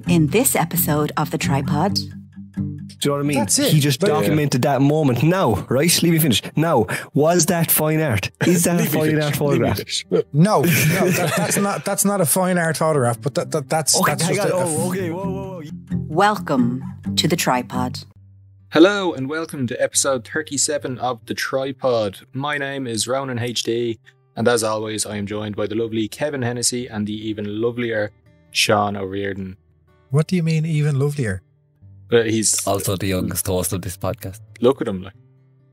In this episode of The Tripod. Do you know what I mean? That's it. He just documented that moment. Now, right? Leave me finish. Now, was that fine art? Is that a fine art photograph? No, that's not a fine art photograph. But that's Okay, that's hang just on. Okay. Whoa. Welcome to The Tripod. Hello and welcome to episode 37 of The Tripod. My name is Ronan HD, and as always I am joined by the lovely Kevin Hennessy and the even lovelier Sean O'Riordan. What do you mean even lovelier? He's also the youngest host of this podcast. Look at him, like.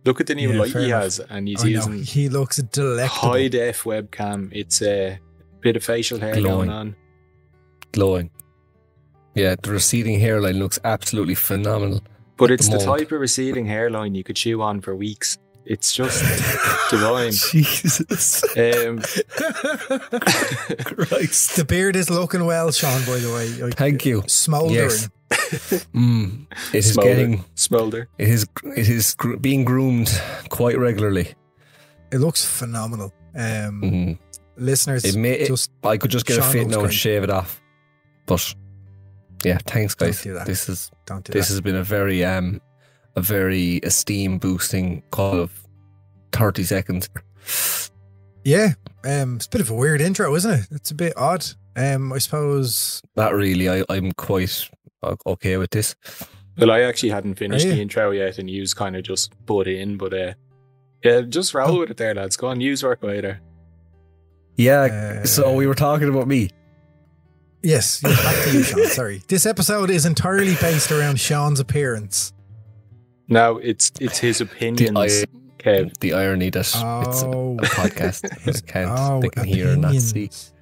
Look at the new light fair he enough. has, and he's using He looks delectable. high def webcam. It's a bit of facial hair Glowing. going on. Glowing. Yeah, the receding hairline looks absolutely phenomenal. But it's the moment. type of receding hairline you could chew on for weeks. It's just divine. Jesus Christ. The beard is looking well, Sean. By the way, like, Thank you. Smouldering. Yes. It is Smolder. It is being groomed quite regularly. It looks phenomenal. Listeners, I could just get Sean a fit looks now and great. shave it off. But yeah, thanks guys. Don't do that. This has been a very esteem boosting call of 30 seconds. Yeah, it's a bit of a weird intro, isn't it? It's a bit odd. I suppose. Not really. I'm quite okay with this. Well, I actually hadn't finished Are you? the intro yet, and yous kind of just butt in, but yeah, just roll with it there, lads. Go on, yous work away there. Yeah, so we were talking about me. Yes, back to you, Sean. Sorry. This episode is entirely based around Sean's appearance. Now, it's his opinions, Kev. The irony that it's a podcast. They can hear and not see. Opinions.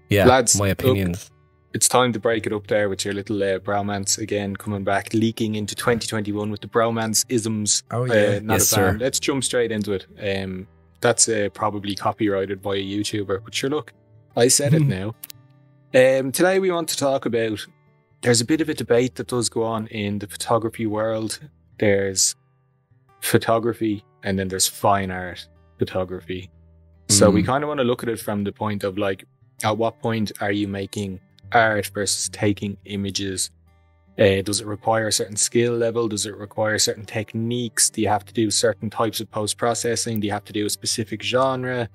Yeah, Lads, my opinions. It's time to break it up there with your little bromance again, coming back, leaking into 2021 with the bromance isms. Oh, yeah. Not Yes, a fan. sir. Let's jump straight into it. That's probably copyrighted by a YouTuber, but sure, look, I said it now. Today we want to talk about, there's a bit of a debate that does go on in the photography world. There's photography and then there's fine art photography. So we kind of want to look at it from the point of like, at what point are you making art versus taking images? Does it require a certain skill level? Does it require certain techniques? Do you have to do certain types of post-processing? Do you have to do a specific genre?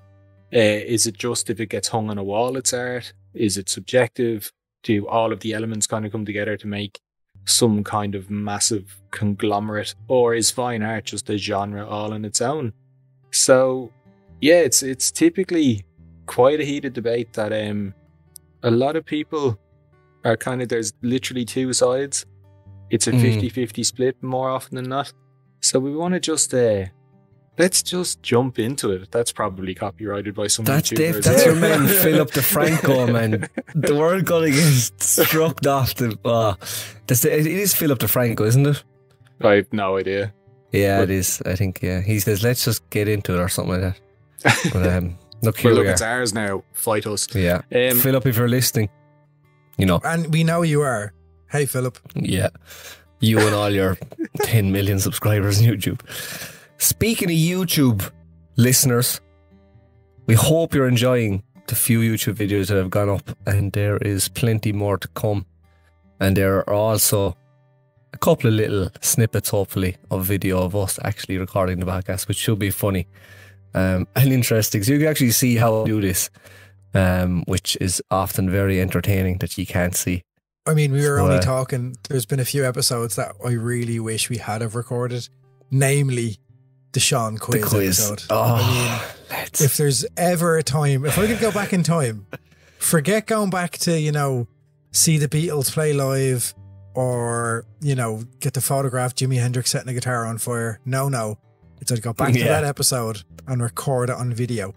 Is it just if it gets hung on a wall, it's art? Is it subjective? Do all of the elements kind of come together to make some kind of massive conglomerate? Or is fine art just a genre all on its own? So, yeah, it's typically quite a heated debate that a lot of people are kind of, there's literally two sides. It's a 50-50 split more often than not. So we want to just let's just jump into it. That's probably copyrighted by some That's YouTubers. Dave. That's your man, Philip DeFranco, man. The word gonna get struck off the. It is Philip DeFranco, isn't it? I have no idea. Yeah, But- it is. I think. Yeah, he says, "Let's just get into it" or something like that. But look here Well, look, we it's are. ours now. Fight us. Yeah, Philip, if you're listening, you know. And we know you are. Hey, Philip. Yeah, you and all your 10 million subscribers on YouTube. Speaking of YouTube listeners, we hope you're enjoying the few YouTube videos that have gone up, and there is plenty more to come. And there are also a couple of little snippets, hopefully, of video of us actually recording the podcast, which should be funny and interesting. So you can actually see how we do this, which is often very entertaining that you can't see. I mean, we were So, only talking. There's been a few episodes that I really wish we had have recorded, namely the Sean quiz, episode. Let's. If there's ever a time, if I could go back in time, forget going back to, see the Beatles play live or, get to photograph Jimi Hendrix setting a guitar on fire. No. It's I'd go back to that episode and record it on video.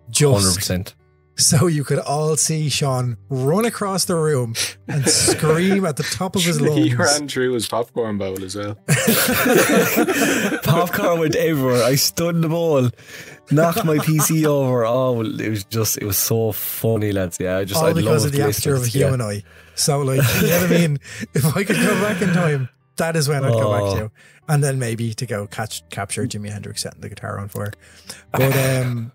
Just 100%. so you could all see Sean run across the room and scream at the top of his lungs. He ran through his popcorn bowl as well. Popcorn went everywhere. I stood in the bowl, knocked my PC over. Oh, it was so funny, lads. Yeah, all because of the aperture of a human eye. So, you know what I mean? If I could go back in time, that is when I'd go back to. And then maybe to go capture Jimi Hendrix setting the guitar on fire. But,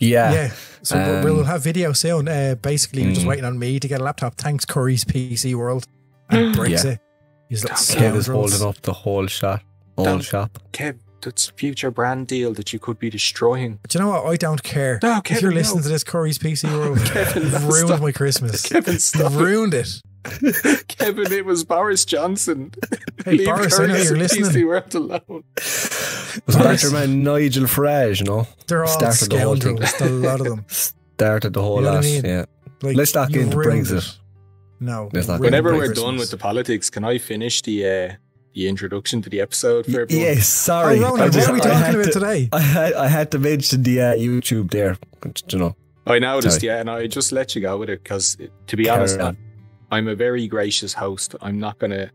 yeah. So we'll have video soon. Basically, we're just waiting on me to get a laptop. Thanks, Curry's PC World. and bricks Yeah. it. He's like Kev is scoundrels. holding up the whole shop. Kev, that's future brand deal that you could be destroying. Do you know what? I don't care. No, if Kevin, you're listening no. to this Curry's PC World, Kevin, you've no, ruined stop. my Christmas. Kevin, stop. You've ruined it. Kevin, it was Boris Johnson. Hey, Leave Boris, I know Curry's you're and listening. PC World alone. Was that your man Nigel Farage, you know? They're all Started the whole thing. scoundrels. A lot of them. Started the whole You know what I lot. mean? Yeah. Like, Let's not get you into ruined Brexit. it. No. Let's not ruined Whenever my we're Christmas. done with the politics, can I finish the introduction to the episode for everyone? Yes, sorry. Oh, Ronan, what are we talking about today? I had to mention the YouTube there. You know. I noticed, Sorry. yeah, and I just let you go with it because, to be Carry honest, on. I'm a very gracious host. I'm not going to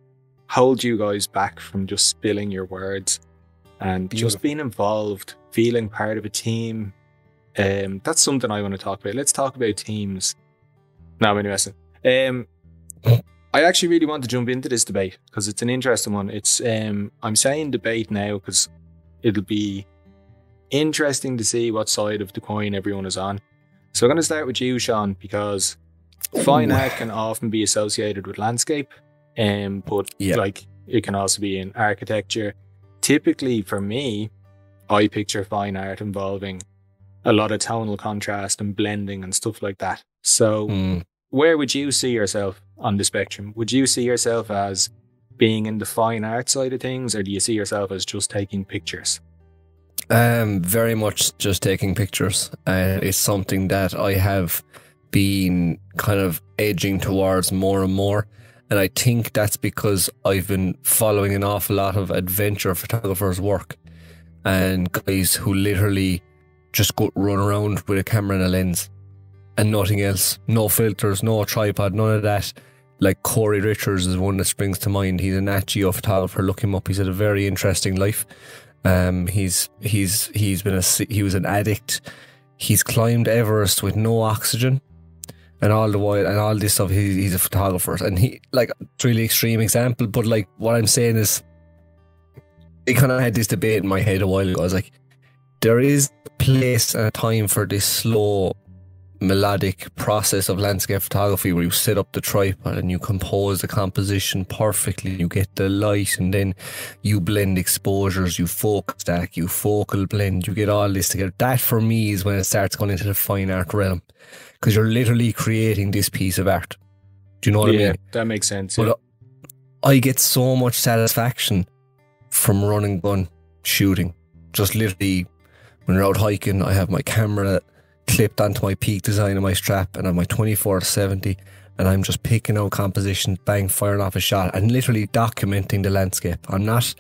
hold you guys back from just spilling your words and just being involved, feeling part of a team. That's something I want to talk about. Let's talk about teams. No, I'm messing. I actually really want to jump into this debate because it's an interesting one. It's I'm saying debate now because it'll be interesting to see what side of the coin everyone is on. So I'm going to start with you, Sean, because fine art can often be associated with landscape, but Yeah. like it can also be in architecture. Typically, for me, I picture fine art involving a lot of tonal contrast and blending and stuff like that. So, where would you see yourself on the spectrum? Would you see yourself as being in the fine art side of things, or do you see yourself as just taking pictures? Very much just taking pictures. It's something that I have been kind of edging towards more and more. And I think that's because I've been following an awful lot of adventure photographers' work and guys who literally just go run around with a camera and a lens and nothing else. No filters, no tripod, none of that. Like Corey Richards is one that springs to mind. He's a Nat Geo photographer. Look him up. He's had a very interesting life. He was an addict. He's climbed Everest with no oxygen. And all the while, and all this stuff, he's a photographer, and it's really extreme example. But like, what I'm saying is, I kind of had this debate in my head a while ago. I was like, there is a place and a time for this slow, melodic process of landscape photography where you set up the tripod and you compose the composition perfectly. You get the light, and then you blend exposures, you focus stack, you focal blend, you get all this together. That for me is when it starts going into the fine art realm. Because you're literally creating this piece of art. Do you know what I mean? Yeah, that makes sense. Yeah. But I get so much satisfaction from run and gun shooting. Just literally, when we're out hiking, I have my camera clipped onto my peak design of my strap, and I have my 24-70, and I'm just picking out compositions, bang, firing off a shot, and literally documenting the landscape. I'm not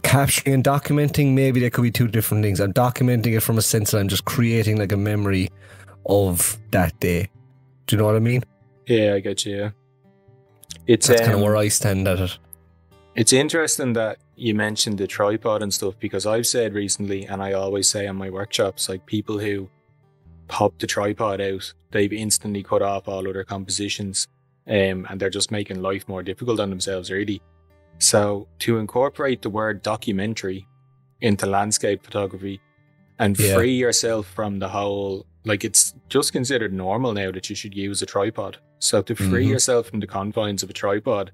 capturing and documenting. Maybe there could be two different things. I'm documenting it from a sense that I'm just creating like a memory of that day. Do you know what I mean? Yeah, I get you. Yeah. That's kind of where I stand at it. It's interesting that you mentioned the tripod and stuff, because I've said recently, and I always say on my workshops, like people who pop the tripod out, they've instantly cut off all other compositions, and they're just making life more difficult on themselves, really. So to incorporate the word documentary into landscape photography and free yourself from the whole, like, it's just considered normal now that you should use a tripod. So to free yourself from the confines of a tripod,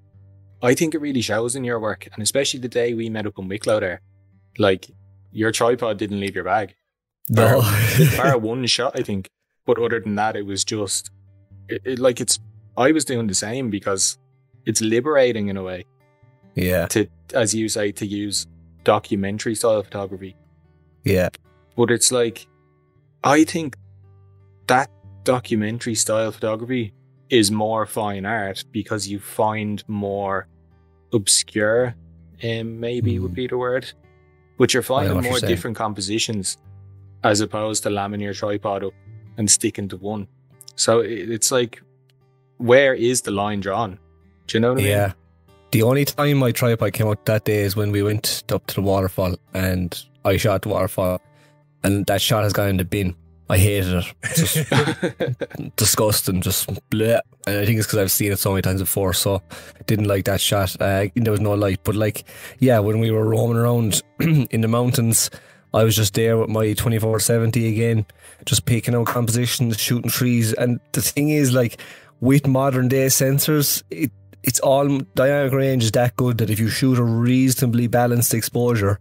I think it really shows in your work. And especially the day we met up in Wicklow there, like, your tripod didn't leave your bag. No. Bar one shot, I think. But other than that, it was just, I was doing the same, because it's liberating in a way. Yeah. To, as you say, to use documentary style photography. Yeah. But it's like, I think that documentary style photography is more fine art because you find more obscure, maybe would be the word, but you're finding more different compositions as opposed to lamming your tripod up and sticking to one. So it's like, where is the line drawn? Do you know what I mean? Yeah. The only time my tripod came out that day is when we went up to the waterfall and I shot the waterfall, and that shot has gone in the bin. I hated it. Just disgusting, just bleh. And I think it's because I've seen it so many times before, so I didn't like that shot. There was no light. But like, yeah, when we were roaming around in the mountains, I was just there with my 24-70 again, just picking out compositions, shooting trees. And the thing is, like, with modern day sensors, it's all dynamic range is that good that if you shoot a reasonably balanced exposure,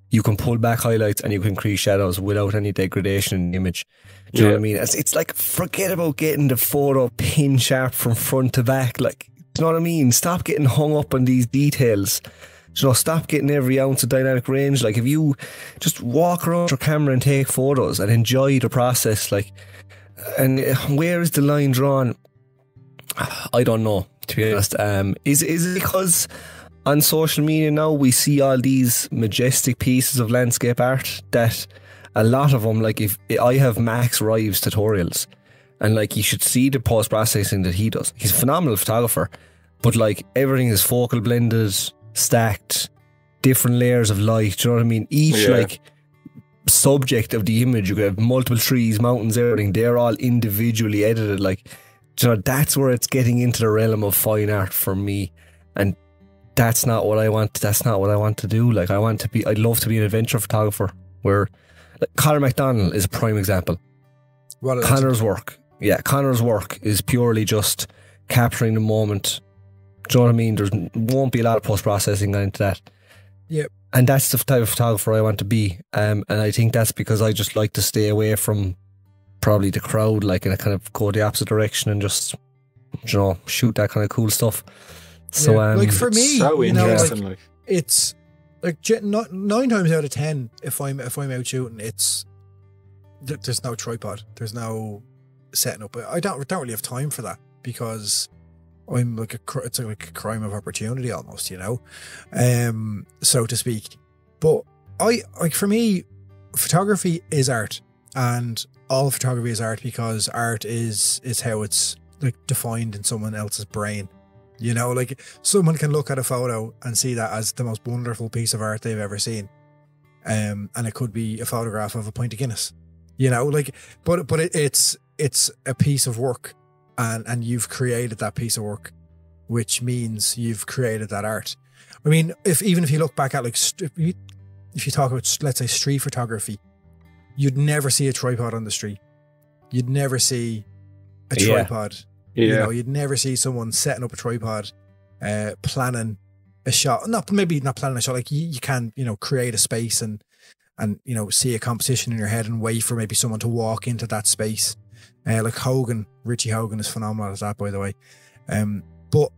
you can pull back highlights and you can increase shadows without any degradation in the image. Do you know what I mean? It's like, forget about getting the photo pin sharp from front to back. Like, do you know what I mean? Stop getting hung up on these details. You know, stop getting every ounce of dynamic range. Like, if you just walk around your camera and take photos and enjoy the process, like, and where is the line drawn? I don't know, to be honest. Is it because on social media now we see all these majestic pieces of landscape art that a lot of them, like, if I have Max Rives tutorials, and like, you should see the post-processing that he does. He's a phenomenal photographer, but like, everything is focal blended, stacked, different layers of light. Do you know what I mean? Each like subject of the image, you could have multiple trees, mountains, everything. They're all individually edited. Like, do you know, that's where it's getting into the realm of fine art for me, and that's not what I want. That's not what I want to do. Like, I'd love to be an adventure photographer. Where, like, Conor McDonald is a prime example. Conor's work is purely just capturing the moment. Do you know what I mean? There won't be a lot of post-processing into that. Yep. And that's the type of photographer I want to be. And I think that's because I just like to stay away from probably the crowd, like, and I kind of go the opposite direction and just, you know, shoot that kind of cool stuff. So, like, for me, so you know, interesting, like, it's like 9 times out of 10, if I'm out shooting, it's there's no tripod, there's no setting up. I don't really have time for that, because I'm like it's like a crime of opportunity almost, you know, so to speak. But for me, photography is art, and all photography is art because art is how it's like defined in someone else's brain. You know, like, someone can look at a photo and see that as the most wonderful piece of art they've ever seen, and it could be a photograph of a pint of Guinness. You know, like, but it's a piece of work. And you've created that piece of work, which means you've created that art. I mean, even if you look back at, like, if you talk about, let's say, street photography, you'd never see a tripod on the street. You'd never see a tripod. Yeah. You know, you'd never see someone setting up a tripod, planning a shot. Maybe not planning a shot. Like, you can, you know, create a space and you know, see a composition in your head and wait for maybe someone to walk into that space. Like Richie Hogan is phenomenal at that, by the way. But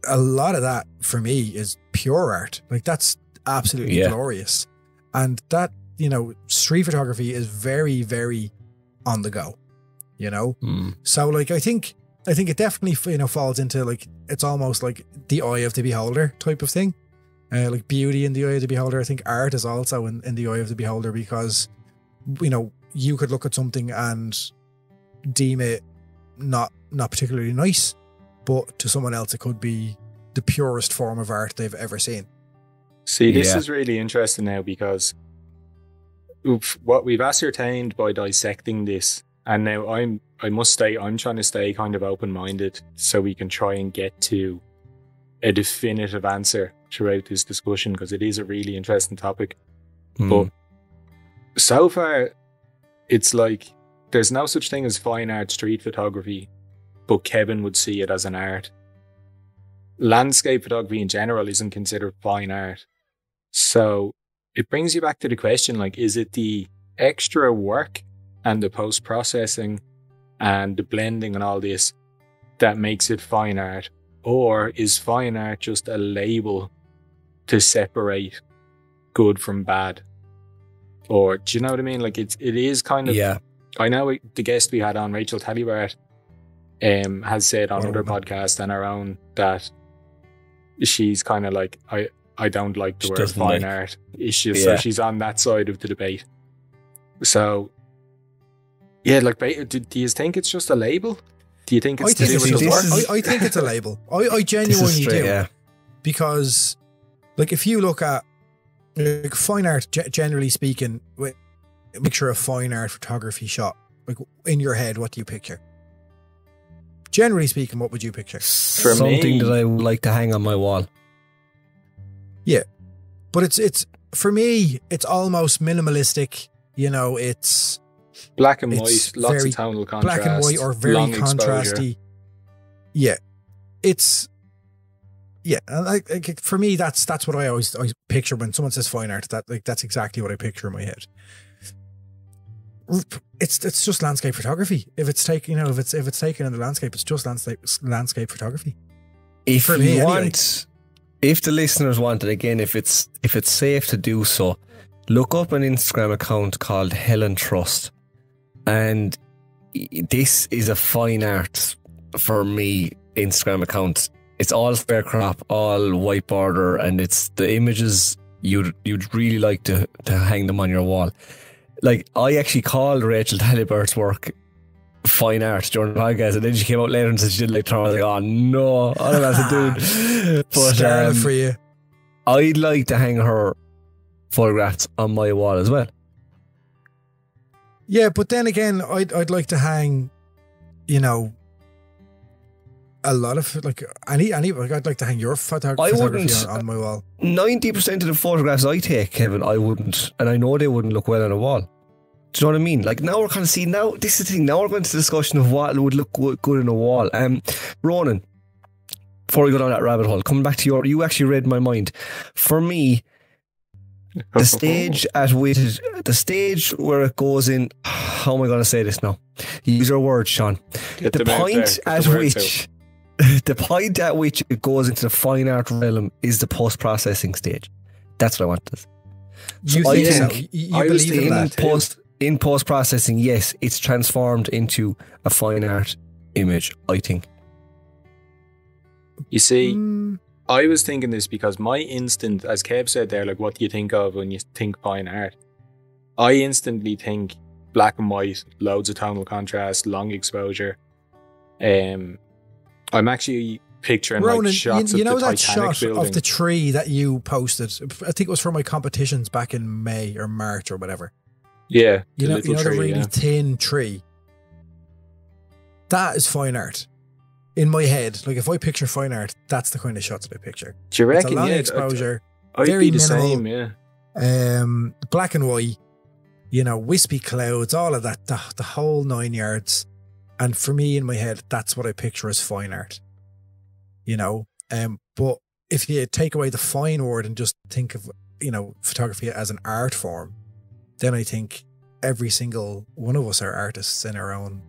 a lot of that for me is pure art. Like, that's absolutely glorious. And that, you know, street photography is very, very on the go, you know? So, like, I think it definitely, you know, falls into, like, it's almost like the eye of the beholder type of thing. Like, beauty in the eye of the beholder. I think art is also in the eye of the beholder, because, you know, you could look at something and deem it not particularly nice, but to someone else it could be the purest form of art they've ever seen. See, this is really interesting now, because what we've ascertained by dissecting this, and now I must say I'm trying to stay kind of open-minded so we can try and get to a definitive answer throughout this discussion, because it is a really interesting topic. But so far, it's like, there's no such thing as fine art street photography, but Kevin would see it as an art. Landscape photography in general isn't considered fine art. So it brings you back to the question, like, is it the extra work and the post-processing and the blending and all this that makes it fine art? Or is fine art just a label to separate good from bad? Or, do you know what I mean? Like, it is kind of... Yeah. I know the guest we had on, Rachel Tallybart, has said on other podcasts and our own that she's kind of like, I don't like the word fine art. So she's on that side of the debate. So, yeah, like, do you think it's just a label? Do you think it's to do with the work? I think it's a label. I genuinely do. Yeah. Because, like, if you look at, like, fine art, generally speaking, a picture of fine art photography shot, like, in your head, what do you picture? Generally speaking, what would you picture? For something that I would like to hang on my wall. Yeah, but it's for me, it's almost minimalistic. You know, it's black and white, lots of tonal contrast, black and white, or very contrasty. yeah, it's and like for me, that's what I always picture when someone says fine art. That's exactly what I picture in my head. It's just landscape photography. If it's taken, if it's taken in the landscape, it's just landscape photography. If for you me, want, anyway. if the listeners want it again, if it's safe to do so, look up an Instagram account called Helen Trust, and this is a fine art for me Instagram account. It's all square crop, all white border, and it's the images you'd really like to hang them on your wall. Like, I actually called Rachel Tallybert's work fine art during the podcast, and then she came out later and said she didn't like her. I was like, oh no, I don't know what to do. But Scarlet for you. I'd like to hang her photographs on my wall as well. Yeah, but then again, I'd like to hang, a lot of like any like I'd like to hang your photography on my wall. 90% of the photographs I take, Kevin, I wouldn't, and I know they wouldn't look well on a wall. Do you know what I mean? Like, now we're kind of seeing, now this is the thing, now we're going to the discussion of what would look good on a wall. Ronan, before we go down that rabbit hole, coming back to you actually read my mind. For me, the stage where it goes in, how am I going to say this now? Use your words, Sean. The point at which it goes into the fine art realm is the post-processing stage. That's what I wanted. You believe in that? In post-processing, yes, it's transformed into a fine art image, I think. You see, I was thinking this because my instant, as Kev said there, like, what do you think of when you think fine art? I instantly think black and white, loads of tonal contrast, long exposure. I'm actually picturing Ronan, like shots of the that Titanic shot building. of the tree that you posted. I think it was for my competitions back in May or March or whatever. Yeah, the tree, really thin tree. That is fine art in my head. Like, if I picture fine art, that's the kind of shots that I picture. Do you reckon? It's a long Yeah, exposure, I'd very be the minimal, same. Yeah, black and white. Wispy clouds, all of that, the whole 9 yards. And for me, in my head, that's what I picture as fine art. But if you take away the fine word and just think of, photography as an art form, then I think every single one of us are artists in our own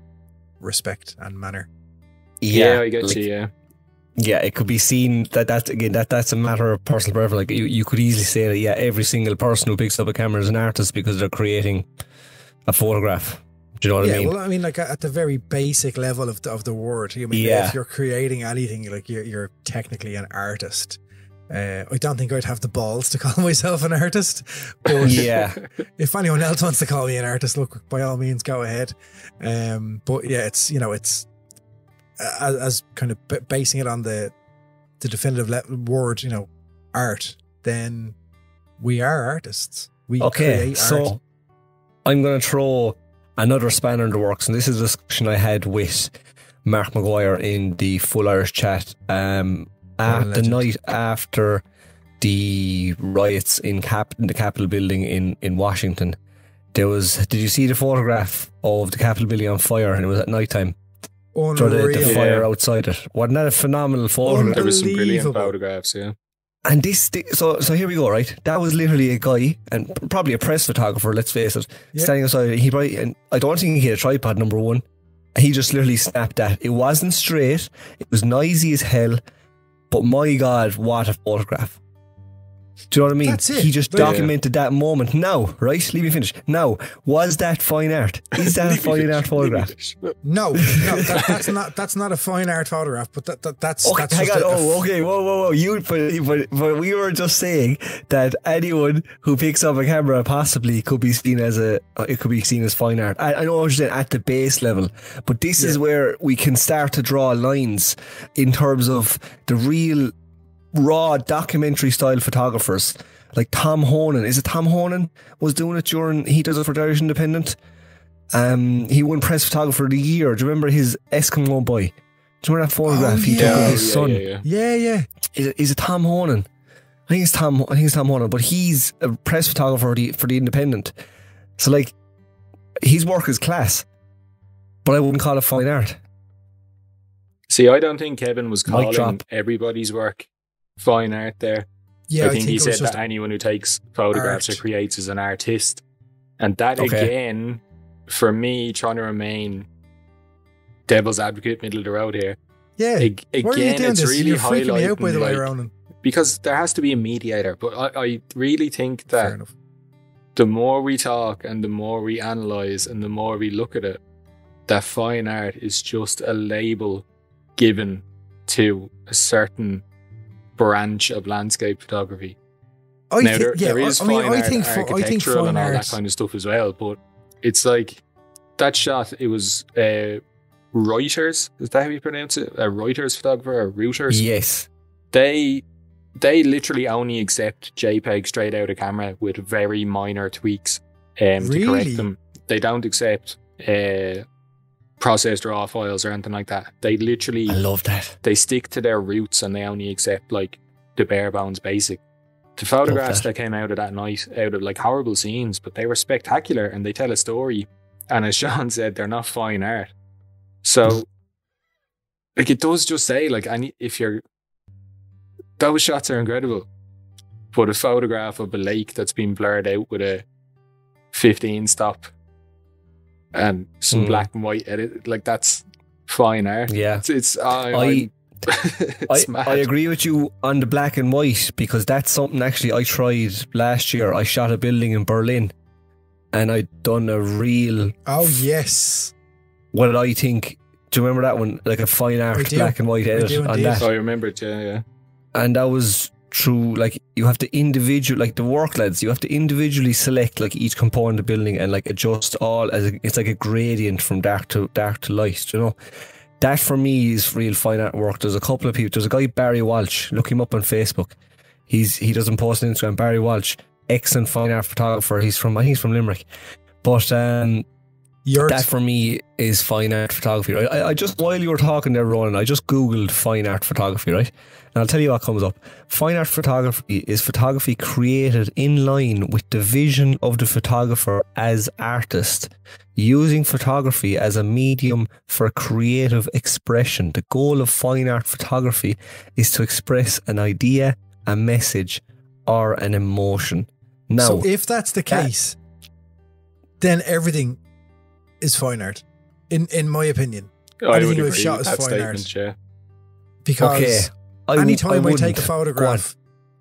respect and manner. Yeah, I get you. Yeah. Yeah, it could be seen that's a matter of personal preference. Like, you could easily say that, yeah, every single person who picks up a camera is an artist because they're creating a photograph. Do you know what I mean? Well, I mean, like, at the very basic level of the word, if you're creating anything, like, you're technically an artist. I don't think I'd have the balls to call myself an artist, but yeah, if anyone else wants to call me an artist, look, by all means, go ahead. But yeah, it's as kind of basing it on the definitive word, art, then we are artists. We create art. So I'm going to throw another spanner in the works, and this is a discussion I had with Mark Maguire in the Full Irish Chat the night after the riots in the Capitol building in Washington. Did you see the photograph of the Capitol building on fire, and it was at night time? The fire outside it. Wasn't that a phenomenal photograph? There was some brilliant photographs, yeah. And so here we go, right? That was literally a guy, and probably a press photographer, let's face it, standing outside. And I don't think he had a tripod, number one. He just literally snapped that. It wasn't straight. It was noisy as hell. But my God, what a photograph. Do you know what I mean? That's it. He just documented that moment. Now, right? Leave me finish. Now, was that fine art? Is that a fine art photograph? No, that's not a fine art photograph. But that's okay. That's hang just on. Okay. Whoa. But we were just saying that anyone who picks up a camera possibly could be seen as fine art. I know what you're saying at the base level, but this is where we can start to draw lines in terms of the real raw documentary style photographers like Tom Honan. Is it Tom Honan was doing it during, he does it for the Irish Independent? He won Press Photographer of the Year. Do you remember his Eskimo boy? Do you remember that photograph he took of his son? Yeah. Is it Tom Honan? I think it's Tom Honan, but he's a press photographer for the Independent. So, like, his work is class, but I wouldn't call it fine art. See, I don't think Kevin was Mic calling drop. everybody's work fine art there. Yeah, I think he it was said just that anyone who takes photographs art. or creates is an artist. And that, Okay. again, for me, trying to remain devil's advocate, middle of the road here, Yeah. again, Why are you doing it's this? really You're freaking me out, by the way, highlighting, like, Ronan. because there has to be a mediator. But I really think Fair that enough. the more we talk and the more we analyse and the more we look at it, that fine art is just a label given to a certain branch of landscape photography. Now, there is fine art, architectural and all that kind of stuff as well, but it's like that shot, it was Reuters, is that how you pronounce it? A Reuters photographer, or Reuters? Yes. They literally only accept JPEG straight out of camera with very minor tweaks to Really? correct them. They don't accept processed raw files or anything like that. They literally I love that. they stick to their roots and they only accept like the bare bones basic. The photographs that came out of that night, out of like horrible scenes, but they were spectacular and they tell a story. And as Sean said, they're not fine art. So, like, it does just say, like, those shots are incredible. But a photograph of a lake that's been blurred out with a 15 stop and some black and white edit, like, that's fine art. Yeah. It's mad. I agree with you on the black and white, because that's something actually I tried last year. I shot a building in Berlin and I'd done a real, Oh, yes. what did I think? Do you remember that one? Like a fine art do. black and white I edit do on indeed. that. I remember it, yeah. And that was through, like, you have to like the work lads, you have to individually select like each component of the building and like adjust all it's like a gradient from dark to light, you know. That for me is real fine art work. There's a couple of people. There's a guy, Barry Walsh. Look him up on Facebook. He doesn't post on Instagram. Barry Walsh, excellent fine art photographer. I think he's from Limerick. But that for me is fine art photography. Right? I just, while you were talking there, Ronan, I just googled fine art photography, right? And I'll tell you what comes up. Fine art photography is photography created in line with the vision of the photographer as artist, using photography as a medium for creative expression. The goal of fine art photography is to express an idea, a message, or an emotion. Now, So if that's the case, then everything is fine art, in my opinion. I Anything would we've agree shot with is that fine art. statement, yeah. Because anytime I take a wouldn't. photograph,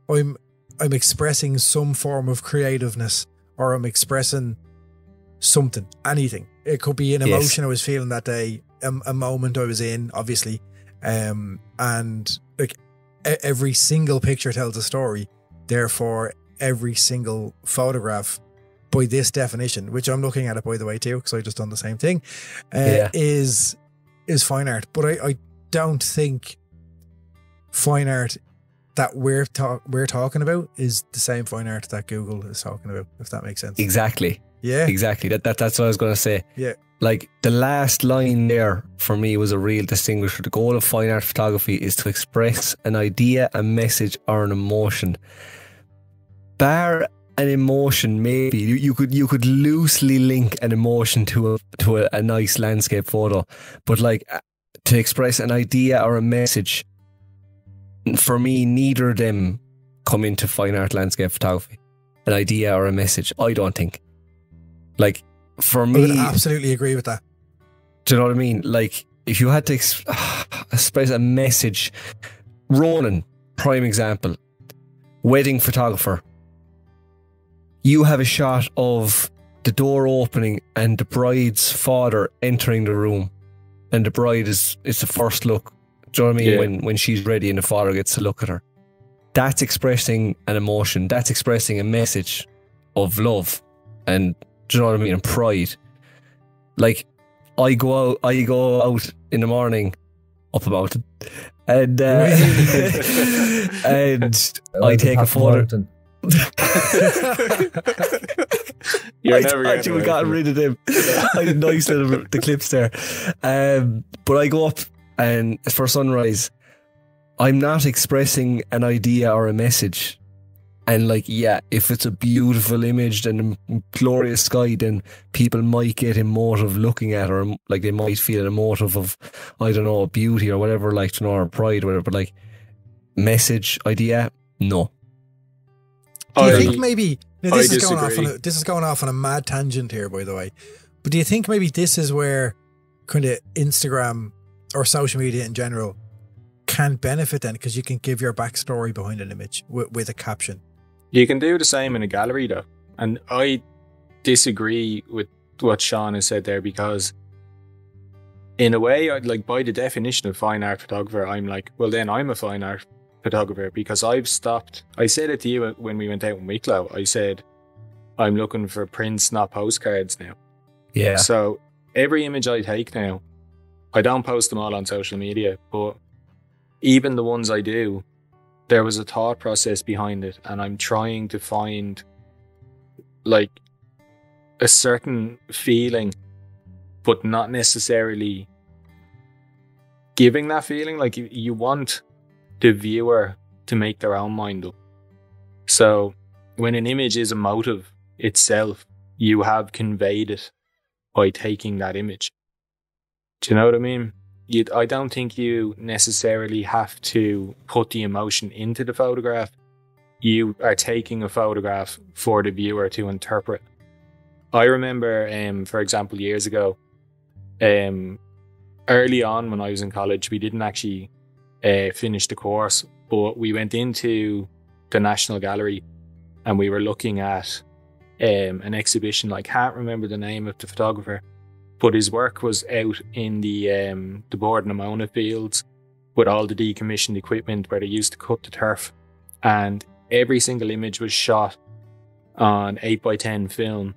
I'm expressing some form of creativeness, or I'm expressing something, anything. It could be an Yes. emotion I was feeling that day, a moment I was in, obviously, and like every single picture tells a story. Therefore, every single photograph, by this definition, which I'm looking at it by the way too, because I just done the same thing, is fine art. But I don't think fine art that we're talking about is the same fine art that Google is talking about, if that makes sense. Exactly. Yeah. Exactly. That's what I was going to say. Yeah. Like the last line there for me was a real distinguisher. The goal of fine art photography is to express an idea, a message, or an emotion. Bar an emotion, maybe you could loosely link an emotion to a nice landscape photo, but like to express an idea or a message, for me, neither of them come into fine art landscape photography. An idea or a message, I don't think. Like for I me, would absolutely agree with that. do you know what I mean? Like if you had to express a message, Ronan, prime example, wedding photographer. You have a shot of the door opening and the bride's father entering the room, and the bride is the first look. Do you know what I mean? Yeah. When she's ready and the father gets to look at her. That's expressing an emotion. That's expressing a message of love, and do you know what I mean? And pride. Like I go out in the morning up a mountain, and and I take a photo. You're I never thought you getting had gotten away rid of them. I had nice little the clips there. But I go up and for sunrise, I'm not expressing an idea or a message. And like, yeah, if it's a beautiful image and a glorious sky, then people might get emotive looking at it, or like they might feel emotive of, I don't know, beauty or whatever, like, you know, or pride or whatever. But like, message, idea, no. Do you think maybe now this is disagree. going off on a mad tangent here, by the way? But do you think maybe this is where kind of Instagram or social media in general can benefit then, because you can give your backstory behind an image with a caption? You can do the same in a gallery though, and I disagree with what Sean has said there, because in a way, I'd like, by the definition of fine art photographer, I'm like, well then I'm a fine art photographer, because I've stopped. I said it to you when we went out in Wicklow. I said I'm looking for prints, not postcards now. Yeah. So every image I take now, I don't post them all on social media, but even the ones I do, there was a thought process behind it, and I'm trying to find like a certain feeling, but not necessarily giving that feeling. Like you want the viewer to make their own mind up. So when an image is a motive itself, you have conveyed it by taking that image. Do you know what I mean? I don't think you necessarily have to put the emotion into the photograph. You are taking a photograph for the viewer to interpret. I remember, for example, years ago, early on when I was in college, we didn't actually finish the course, but we went into the National Gallery and we were looking at an exhibition. I can't remember the name of the photographer, but his work was out in the Board and Amona fields with all the decommissioned equipment where they used to cut the turf, and every single image was shot on 8x10 film,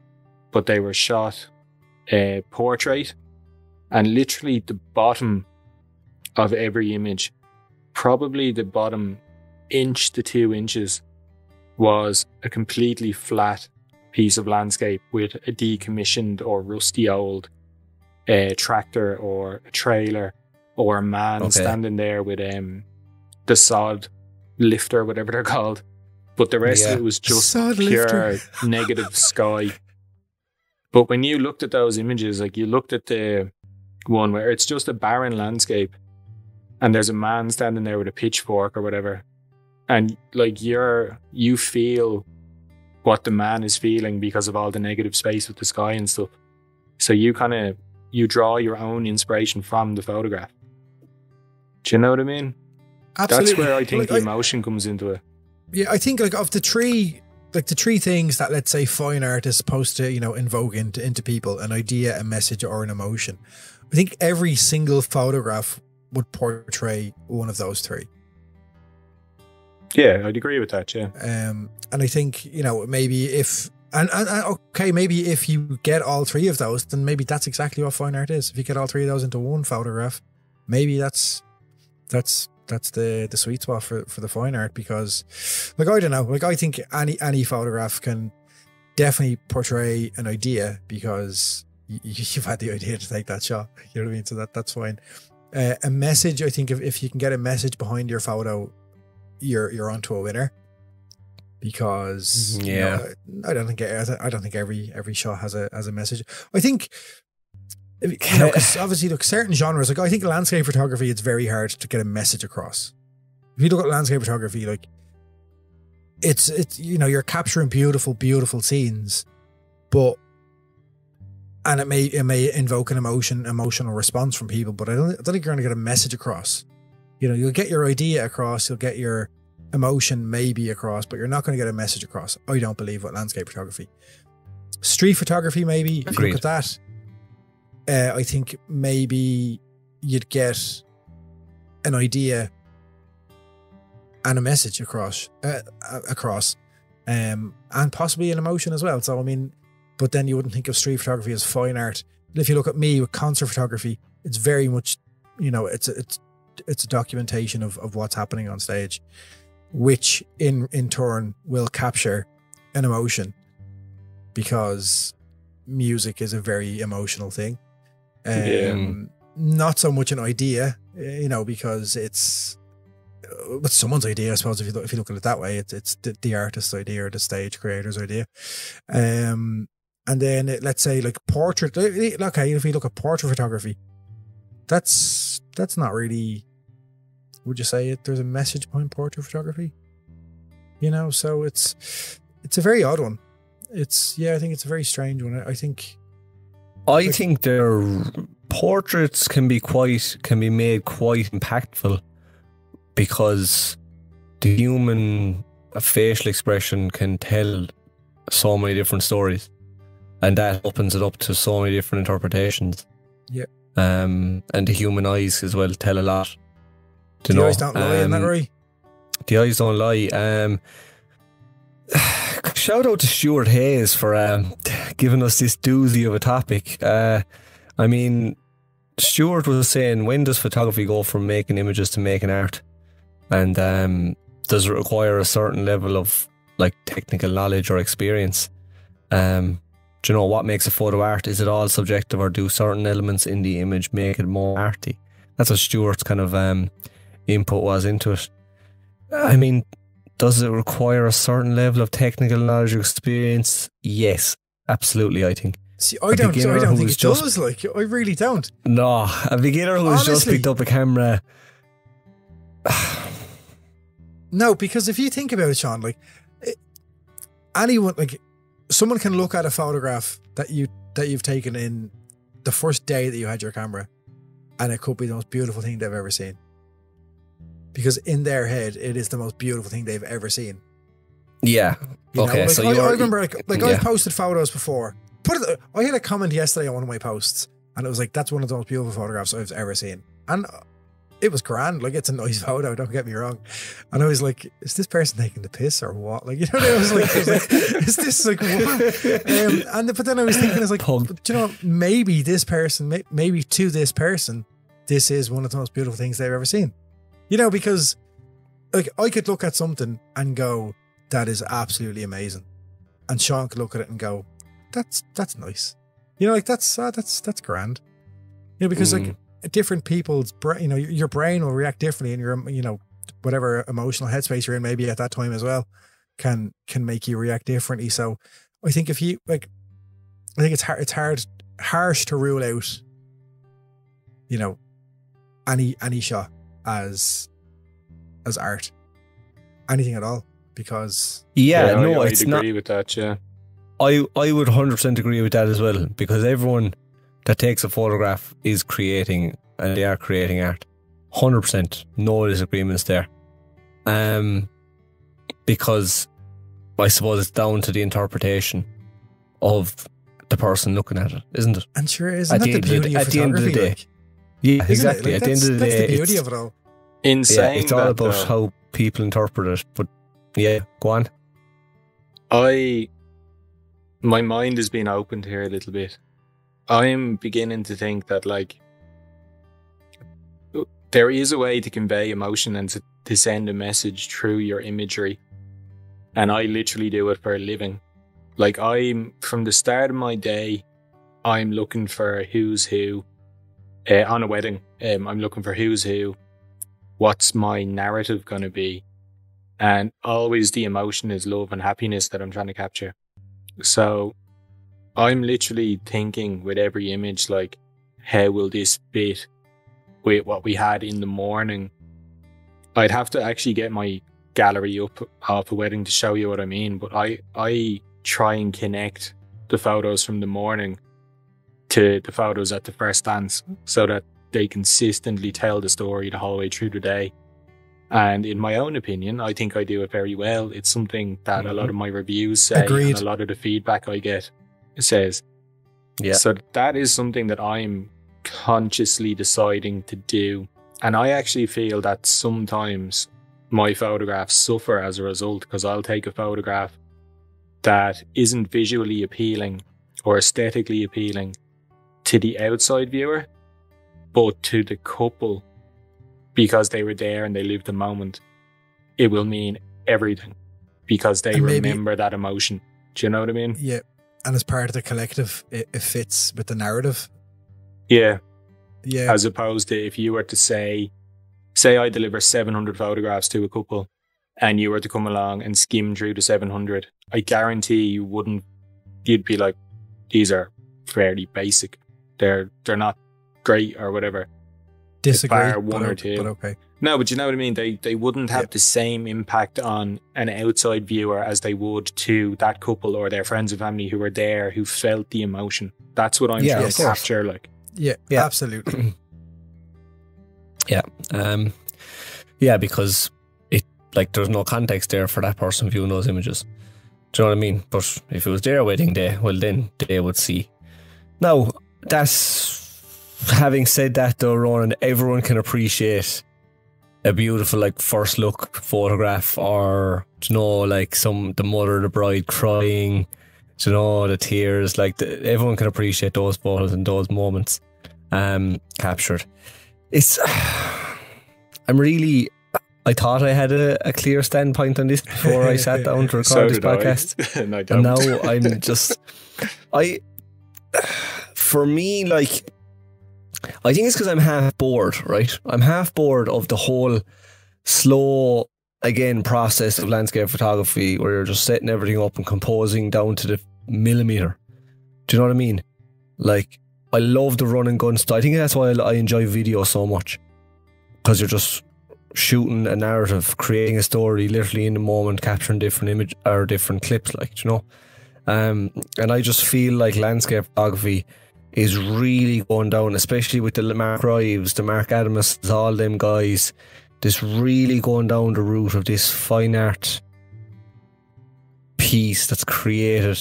but they were shot portrait, and literally the bottom of every image, probably the bottom inch to 2 inches, was a completely flat piece of landscape with a decommissioned or rusty old tractor or a trailer, or a man standing there with the sod lifter, whatever they're called. But the rest of it was just pure negative sky. But when you looked at those images, like you looked at the one where it's just a barren landscape and there's a man standing there with a pitchfork or whatever, and like you feel what the man is feeling because of all the negative space with the sky and stuff. So you draw your own inspiration from the photograph. Do you know what I mean? Absolutely. That's where I think the emotion comes into it. Yeah, I think like of the three things that, let's say, fine art is supposed to, invoke into people: an idea, a message, or an emotion. I think every single photograph would portray one of those three. Yeah, I'd agree with that. Yeah. And I think, maybe if maybe if you get all three of those, then maybe that's exactly what fine art is. If you get all three of those into one photograph, maybe that's the sweet spot for the fine art. Because, like, I don't know, like, I think any photograph can definitely portray an idea, because you've had the idea to take that shot. You know what I mean? So that's fine. A message, I think, if you can get a message behind your photo, you're onto a winner. Because I don't think every shot has a message. I think, because obviously, look, certain genres, like, I think landscape photography, it's very hard to get a message across. If you look at landscape photography, like, it's you're capturing beautiful scenes, and it may invoke an emotional response from people, but I don't think you're going to get a message across. You'll get your idea across, you'll get your emotion maybe across, but you're not going to get a message across, I don't believe, with landscape photography. Street photography, maybe. If you look at that, I think maybe you'd get an idea and a message across, and possibly an emotion as well. So I mean, but then you wouldn't think of street photography as fine art. But if you look at me with concert photography, it's very much, it's a documentation of what's happening on stage, which in turn will capture an emotion, because music is a very emotional thing. Not so much an idea, because it's it's someone's idea, I suppose. If you look at it that way, it's the artist's idea or the stage creator's idea. And then let's say like portrait. Okay, if you look at portrait photography, that's not really. Would you say there's a message behind portrait photography? You know, so it's a very odd one. I think it's a very strange one. I think their portraits can be made quite impactful because the human facial expression can tell so many different stories, and that opens it up to so many different interpretations. Yeah. And the human eyes as well tell a lot. The eyes don't lie, isn't that right? The eyes don't lie. Shout out to Stuart Hayes for giving us this doozy of a topic. I mean, Stuart was saying, when does photography go from making images to making art? And does it require a certain level of like technical knowledge or experience? Do you know what makes a photo art? Is it all subjective, or do certain elements in the image make it more arty? That's what Stuart's kind of input was into it. I mean, does it require a certain level of technical knowledge or experience? Yes, absolutely, I think. See, I don't think it does. Like, I really don't. No, a beginner who's just picked up a camera. No, because if you think about it, Sean, like anyone, like someone can look at a photograph that you've taken in the first day that you had your camera, and it could be the most beautiful thing they've ever seen. Because in their head, it is the most beautiful thing they've ever seen. Yeah. You okay. Know? Like, so I remember, like yeah. I've posted photos before. I had a comment yesterday on one of my posts, and it was like, "That's one of the most beautiful photographs I've ever seen." And it was grand. Like, it's a nice photo. Don't get me wrong. And I was like, "Is this person taking the piss or what?" Like, you know, I was like, "Is this like what?" But then I was thinking, it's like, do you know, maybe this person, maybe to this person, this is one of the most beautiful things they've ever seen. You know, because like I could look at something and go, "That is absolutely amazing," and Sean could look at it and go, "That's nice." You know, like that's grand. You know, because like different people's brain, you know, your brain will react differently, and your, you know, whatever emotional headspace you're in, maybe at that time as well, can make you react differently. So I think if you like, I think it's harsh to rule out, you know, any shot as art, anything at all, because it's not. I'd agree with that. Yeah, I would 100% agree with that as well, because everyone that takes a photograph is creating, and they are creating art. 100%, no disagreements there. Because I suppose it's down to the interpretation of the person looking at it, isn't it? And sure, isn't that the beauty of photography? At the end of the day, yeah, exactly. Like, at the end of the day, that's the beauty of it all. In saying it's all that, about though, how people interpret it. But yeah, go on. My mind has been opened here a little bit. I'm beginning to think that, like, there is a way to convey emotion and to send a message through your imagery. And I literally do it for a living. Like, from the start of my day, I'm looking for who's who. On a wedding, I'm looking for who's who. What's my narrative going to be? And always the emotion is love and happiness that I'm trying to capture. So I'm literally thinking with every image, like, how will this fit with what we had in the morning? I'd have to actually get my gallery up off a wedding to show you what I mean, but I try and connect the photos from the morning to the photos at the first dance, so that they consistently tell the story the whole way through the day. And in my own opinion, I think I do it very well. It's something that a lot of my reviews say, Agreed. and a lot of the feedback I get says. Yeah. So that is something that I'm consciously deciding to do. And I actually feel that sometimes my photographs suffer as a result, because I'll take a photograph that isn't visually appealing or aesthetically appealing to the outside viewer, but to the couple, because they were there and they lived the moment, it will mean everything, because they remember that emotion. Do you know what I mean? Yeah. And as part of the collective, it fits with the narrative. Yeah. Yeah. As opposed to if you were to say say I deliver 700 photographs to a couple and you were to come along and skim through the 700, I guarantee you'd be like, these are fairly basic. They're not great or whatever. Disagree, bar one or two. But okay. No, but you know what I mean? They wouldn't have the same impact on an outside viewer as they would to that couple or their friends and family who were there, who felt the emotion. That's what I'm trying to capture. Like, yeah, absolutely. Yeah, because it, like, there's no context there for that person viewing those images. Do you know what I mean? But if it was their wedding day, well, then they would see. Now, having said that though, Ronan, everyone can appreciate a beautiful, like, first look photograph, or, you know, like the mother of the bride crying, you know, the tears, like everyone can appreciate those photos and those moments captured. I thought I had a clear standpoint on this before I sat down to record this podcast. And now I'm just, for me, like, I think it's because I'm half bored, right? I'm half bored of the whole slow, again, process of landscape photography where you're just setting everything up and composing down to the millimeter. Do you know what I mean? Like, I love the run and gun style. I think that's why I enjoy video so much, because you're just shooting a narrative, creating a story literally in the moment, capturing different image or different clips, like, you know. And I just feel like landscape photography is really going down, especially with the Mark Rives, the Mark Adamus, all them guys. This really going down the route of this fine art piece that's created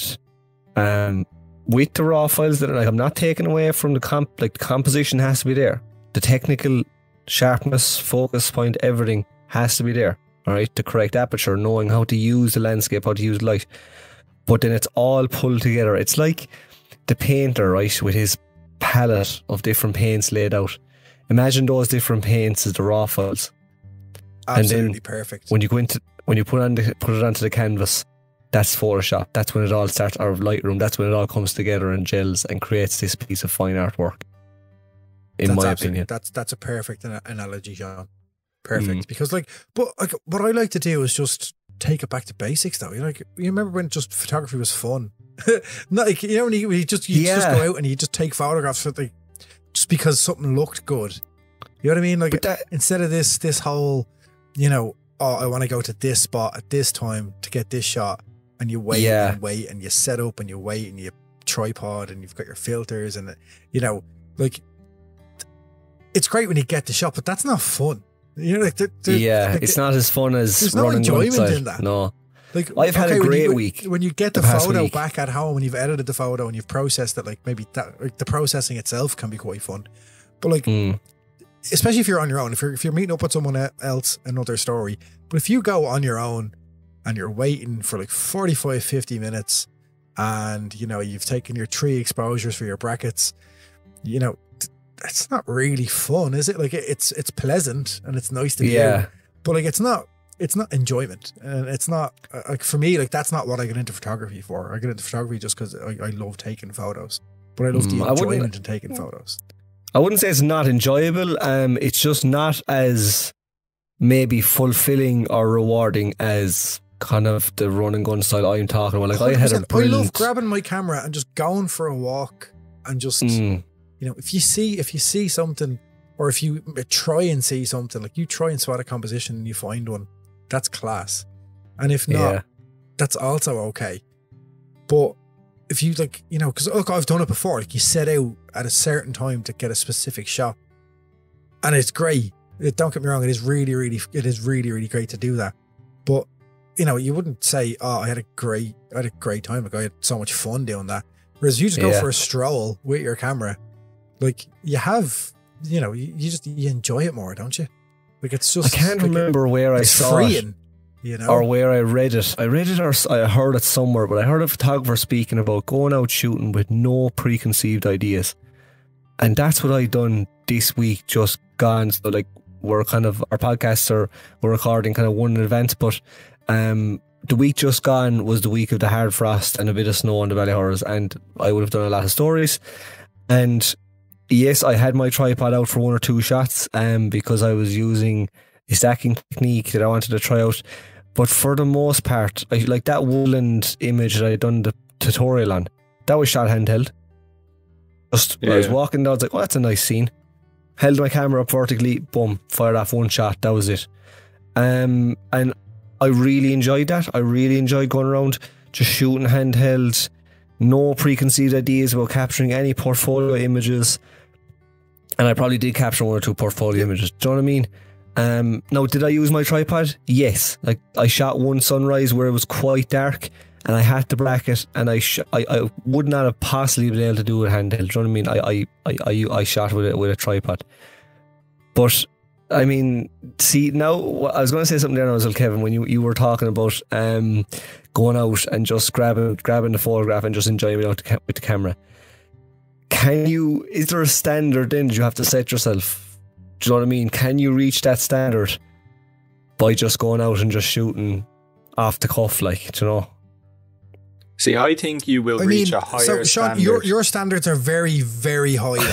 with the raw files that are, like, I'm not taking away from the the composition has to be there. The technical sharpness, focus point, everything has to be there. All right, the correct aperture, knowing how to use the landscape, how to use light. But then it's all pulled together. It's like the painter, right, with his palette of different paints laid out. Imagine those different paints as the raw files. Absolutely, and then perfect. When you put it onto the canvas, that's Photoshop. That's when it all starts, or Lightroom. That's when it all comes together and gels and creates this piece of fine artwork. In my opinion, that's a perfect analogy, Sean. Perfect, because but what I like to do is just take it back to basics, though. You remember when just photography was fun? Not like, you know, when you just go out and you just take photographs for just because something looked good. You know what I mean? Like, instead of this whole, you know, oh, I want to go to this spot at this time to get this shot, and you wait and wait and you set up and you wait and you tripod and you've got your filters and, you know, like, it's great when you get the shot, but that's not fun. You know, it's not as fun as there's no enjoyment in that. No. Like, I've had a great week. When you get the photo back at home and you've edited the photo and you've processed it, like, maybe the processing itself can be quite fun. But like, especially if you're on your own, if you're meeting up with someone else, another story. But if you go on your own and you're waiting for like 45, 50 minutes and, you know, you've taken your 3 exposures for your brackets, you know, it's not really fun, is it? Like, it's pleasant and it's nice to do, but like, it's not enjoyment, and it's not like, for me, like, that's not what I get into photography for. I get into photography just because I love taking photos, but I love the enjoyment in taking photos. I wouldn't say it's not enjoyable. It's just not as maybe fulfilling or rewarding as kind of the run and gun style I'm talking about. Like, 100%. I love grabbing my camera and just going for a walk and just. You know, if you see something, or if you try and see something, like, you try and spot a composition and you find one, that's class. And if not, that's also okay. But if you, like, you know, because look, I've done it before. Like, you set out at a certain time to get a specific shot, and it's great. Don't get me wrong; it is really, really great to do that. But, you know, you wouldn't say, "Oh, I had a great time. Like, I had so much fun doing that." Whereas you just go for a stroll with your camera. Like, you have, you know, you enjoy it more, don't you? Like, it's just, I can't remember where I saw freeing, it, you know, or where I read it. I read it or I heard it somewhere, but I heard a photographer speaking about going out shooting with no preconceived ideas, and that's what I done this week. Just gone. So, like, we're kind of, our podcasts we're recording kind of one in advance, but the week just gone was the week of the hard frost and a bit of snow on the Ballyhors, and I would have done a lot of stories, and yes, I had my tripod out for 1 or 2 shots because I was using a stacking technique that I wanted to try out. But for the most part, I like that woodland image that I done the tutorial on. That was shot handheld. I was walking down, I was like, oh, that's a nice scene. Held my camera up vertically, boom, fired off 1 shot. That was it. And I really enjoyed that. I really enjoyed going around just shooting handheld. No preconceived ideas about capturing any portfolio images. And I probably did capture 1 or 2 portfolio images. Do you know what I mean? Now, did I use my tripod? Yes. Like, I shot one sunrise where it was quite dark and I had to bracket, and I would not have possibly been able to do it handheld. Do you know what I mean? I shot with a tripod. But I mean, see, now I was going to say something there now as well, Kevin, when you were talking about going out and just grabbing the photograph and just enjoying it out with the camera. Is there a standard then that you have to set yourself? Do you know what I mean? Can you reach that standard by just going out and just shooting off the cuff, like, do you know? See, I think you will reach a higher Sean, standard. your standards are very, very high.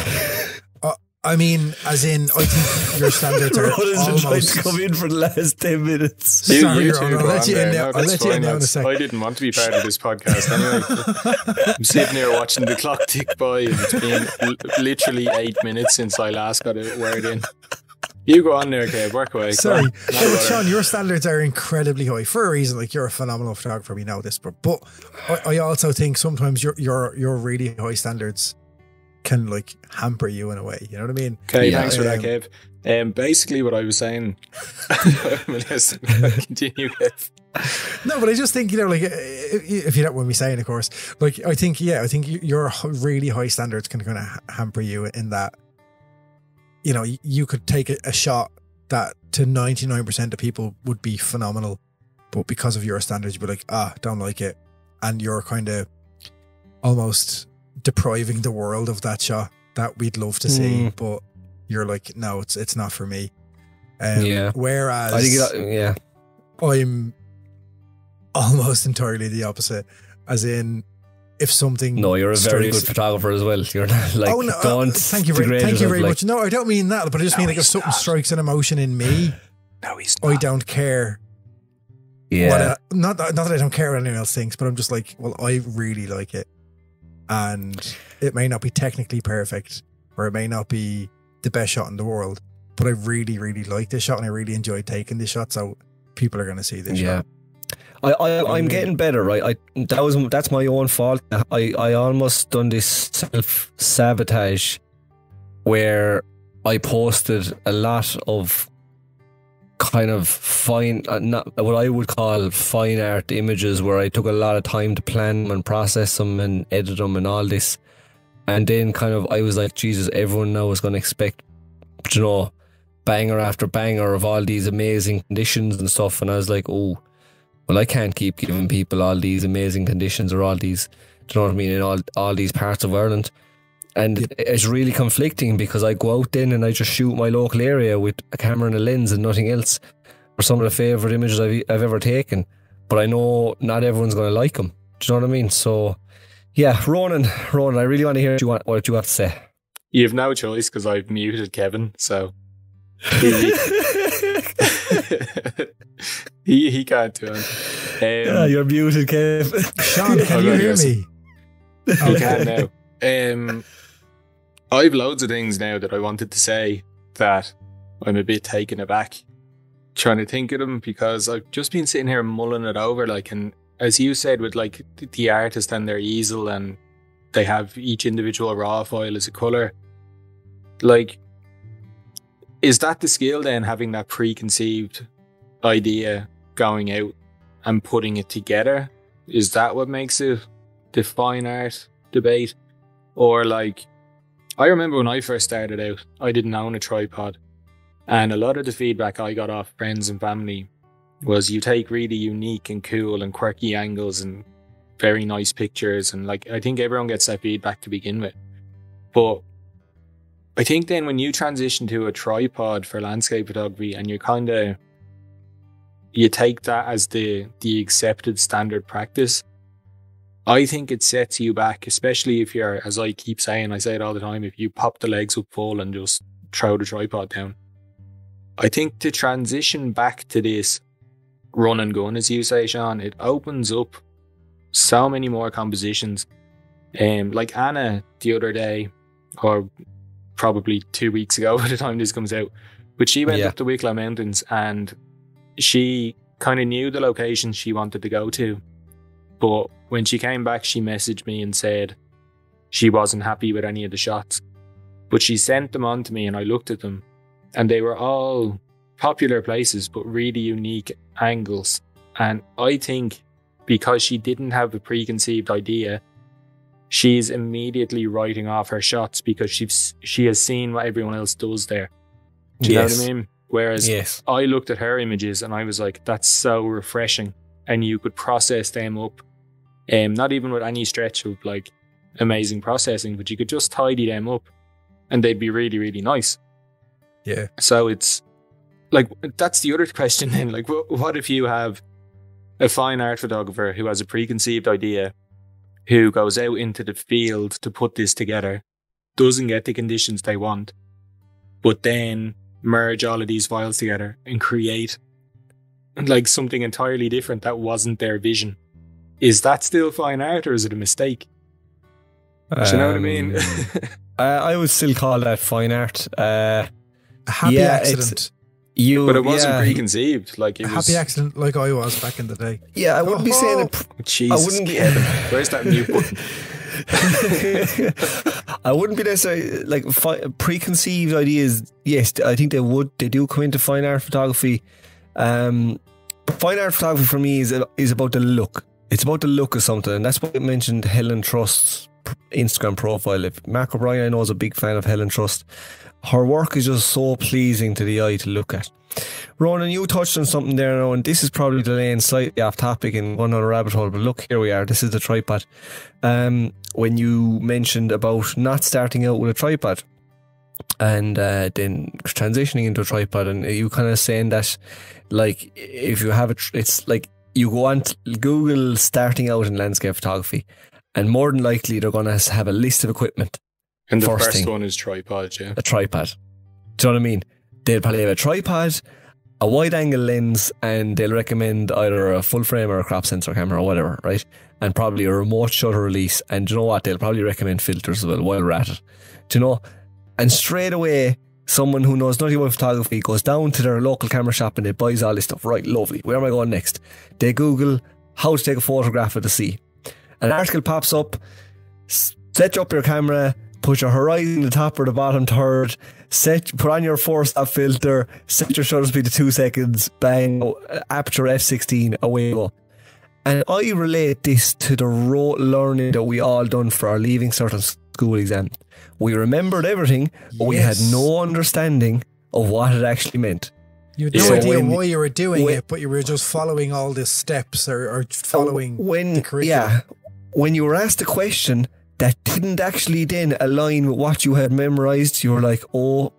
I mean, as in, I think your standards are almost... trying to come in for the last 10 minutes. Sorry, Ronan, I'll let you in now. I'll let you in now in a second. I didn't want to be part of this podcast anyway. I'm sitting here watching the clock tick by, and it's been literally 8 minutes since I last got a word in. You go on there, Kev. Work away. Sorry. But Sean, your standards are incredibly high for a reason. Like, you're a phenomenal photographer, we know this. But I also think sometimes your really high standards can, like, hamper you in a way. You know what I mean? Okay, thanks for that, Kev. Basically what I was saying... Continue, Kev. No, but I just think, you know, like, if you don't mind me saying, of course, like, I think your really high standards can kind of hamper you in that, you know, you could take a shot that to 99% of people would be phenomenal, but because of your standards, you'd be like, don't like it. And you're kind of almost depriving the world of that shot that we'd love to see, but you're like, no, it's not for me. Whereas I think I'm almost entirely the opposite, as in, if something... No, you're a very good photographer as well. You're not like... Oh, no, thank you very much. No, I don't mean that, but I just mean, like, if something strikes an emotion in me, I don't care. Yeah. Not that I don't care what anyone else thinks, but I'm just like, well, I really like it. And it may not be technically perfect, or it may not be the best shot in the world, but I really, really like this shot, and I really enjoyed taking this shot, so people are going to see this shot. I'm getting better, right? That's my own fault. I almost done this self-sabotage where I posted a lot of kind of fine, not what I would call fine art images, where I took a lot of time to plan them and process them and edit them and all this. And then kind of I was like, Jesus, everyone now is going to expect, you know, banger after banger of all these amazing conditions and stuff. And I was like, oh, well, I can't keep giving people all these amazing conditions or all these, do you know what I mean, in all these parts of Ireland. And it's really conflicting, because I go out then and I just shoot my local area with a camera and a lens and nothing else for some of the favourite images I've ever taken. But I know not everyone's going to like them. Do you know what I mean? So, yeah, Ronan, I really want to hear what you have to say. You have no choice, because I've muted Kevin, so... he can't do it. You're muted, Kev. Sean, can you hear me? He can now. I've loads of things now that I wanted to say that I'm a bit taken aback trying to think of them, because I've just been sitting here mulling it over, like, and as you said, with like the artist and their easel, and they have each individual raw file as a colour, like, is that the skill then, having that preconceived idea, going out and putting it together? Is that what makes it the fine art debate? Or, like, I remember when I first started out, I didn't own a tripod, and a lot of the feedback I got off friends and family was, you take really unique and cool and quirky angles and very nice pictures, and, like, I think everyone gets that feedback to begin with. But I think then when you transition to a tripod for landscape photography, and you take that as the accepted standard practice, I think it sets you back, especially if you're, as I keep saying, I say it all the time, if you pop the legs up full and just throw the tripod down. I think to transition back to this run and gun, as you say, Sean, it opens up so many more compositions. Like Anna the other day, or probably 2 weeks ago by the time this comes out, but she went up the Wicklow Mountains and she kind of knew the location she wanted to go to. But when she came back, she messaged me and said she wasn't happy with any of the shots. But she sent them on to me and I looked at them and they were all popular places, but really unique angles. And I think because she didn't have a preconceived idea, she's immediately writing off her shots because she has seen what everyone else does there. Do you know what I mean? Whereas I looked at her images and I was like, that's so refreshing. And you could process them up. Not even with any stretch of like amazing processing, but you could just tidy them up and they'd be really, really nice. Yeah. So it's like, that's the other question then. Like, what if you have a fine art photographer who has a preconceived idea, who goes out into the field to put this together, doesn't get the conditions they want, but then merge all of these files together and create like something entirely different that wasn't their vision? Is that still fine art or is it a mistake? Do you know what I mean? I would still call that fine art. A happy accident. But it wasn't preconceived. Like it was happy accident, like I was back in the day. Yeah, I wouldn't be saying it. Jesus, I wouldn't be. Where's that mute button? I wouldn't be necessarily like preconceived ideas. Yes, I think they do come into fine art photography. Fine art photography for me is about the look. It's about the look of something, and that's why I mentioned Helen Trust's Instagram profile. If Mark O'Brien, I know, is a big fan of Helen Trust. Her work is just so pleasing to the eye to look at. Ronan, you touched on something there now, and this is probably delaying slightly off topic and going on a rabbit hole, but look, here we are. This is the tripod. When you mentioned about not starting out with a tripod and then transitioning into a tripod, and you kind of saying that, like, if you have it's like you go on Google starting out in landscape photography, and more than likely they're going to have a list of equipment. And the first one is tripod, yeah. A tripod. Do you know what I mean? They'll probably have a tripod, a wide angle lens, and they'll recommend either a full frame or a crop sensor camera or whatever, right? And probably a remote shutter release. And do you know what? They'll probably recommend filters as well while we're at it. Do you know? And straight away, someone who knows nothing about photography goes down to their local camera shop and they buys all this stuff. Right, lovely. Where am I going next? They Google how to take a photograph of the sea. An article pops up, set up your camera, put your horizon the top or the bottom third, put on your 4-stop filter, set your shutter speed to 2 seconds, bang, aperture f16, away you go. And I relate this to the rote learning that we all done for our leaving certain school exam. We remembered everything, but we had no understanding of what it actually meant. You had no idea why you were doing it, but you were just following all the steps or following the curriculum. Yeah, when you were asked a question that didn't actually then align with what you had memorized, you were like, oh,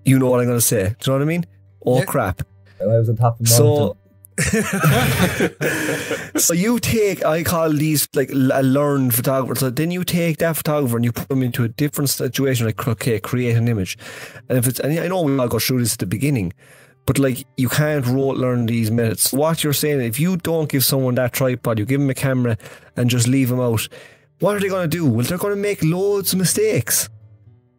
you know what I'm going to say. Do you know what I mean? Oh, crap. And I was on top of so you take, I call these like a learned photographer. So then you take that photographer and you put them into a different situation, like, okay, create an image. And I know we all go through this at the beginning, but like, you can't learn these methods. What you're saying, if you don't give someone that tripod, you give them a camera and just leave them out, what are they going to do? Well, they're going to make loads of mistakes.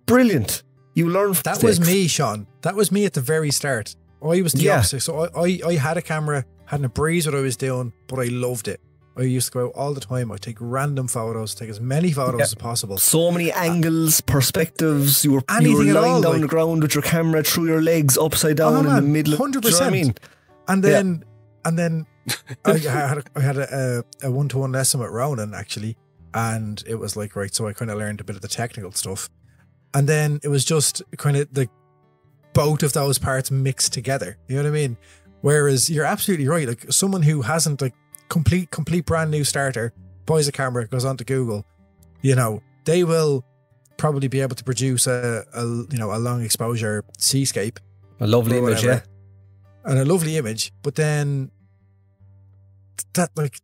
Brilliant. You learn from mistakes. That was me, Sean. That was me at the very start. I was the opposite. So I had a camera, hadn't a breeze what I was doing, but I loved it. I used to go out all the time. I'd take random photos, take as many photos as possible. So many angles, perspectives. You were lying down the ground with your camera through your legs, upside down in the middle. 100%. Do you know what I mean? And then I had a 1-to-1 lesson with Ronan, actually. And it was like, right, so I kind of learned a bit of the technical stuff. And then it was just kind of the both of those parts mixed together. You know what I mean? Whereas you're absolutely right. Like, someone who hasn't, like, complete brand new starter, buys a camera, goes onto Google, you know, they will probably be able to produce a long exposure seascape. A lovely image, yeah. And a lovely image. But then that, like,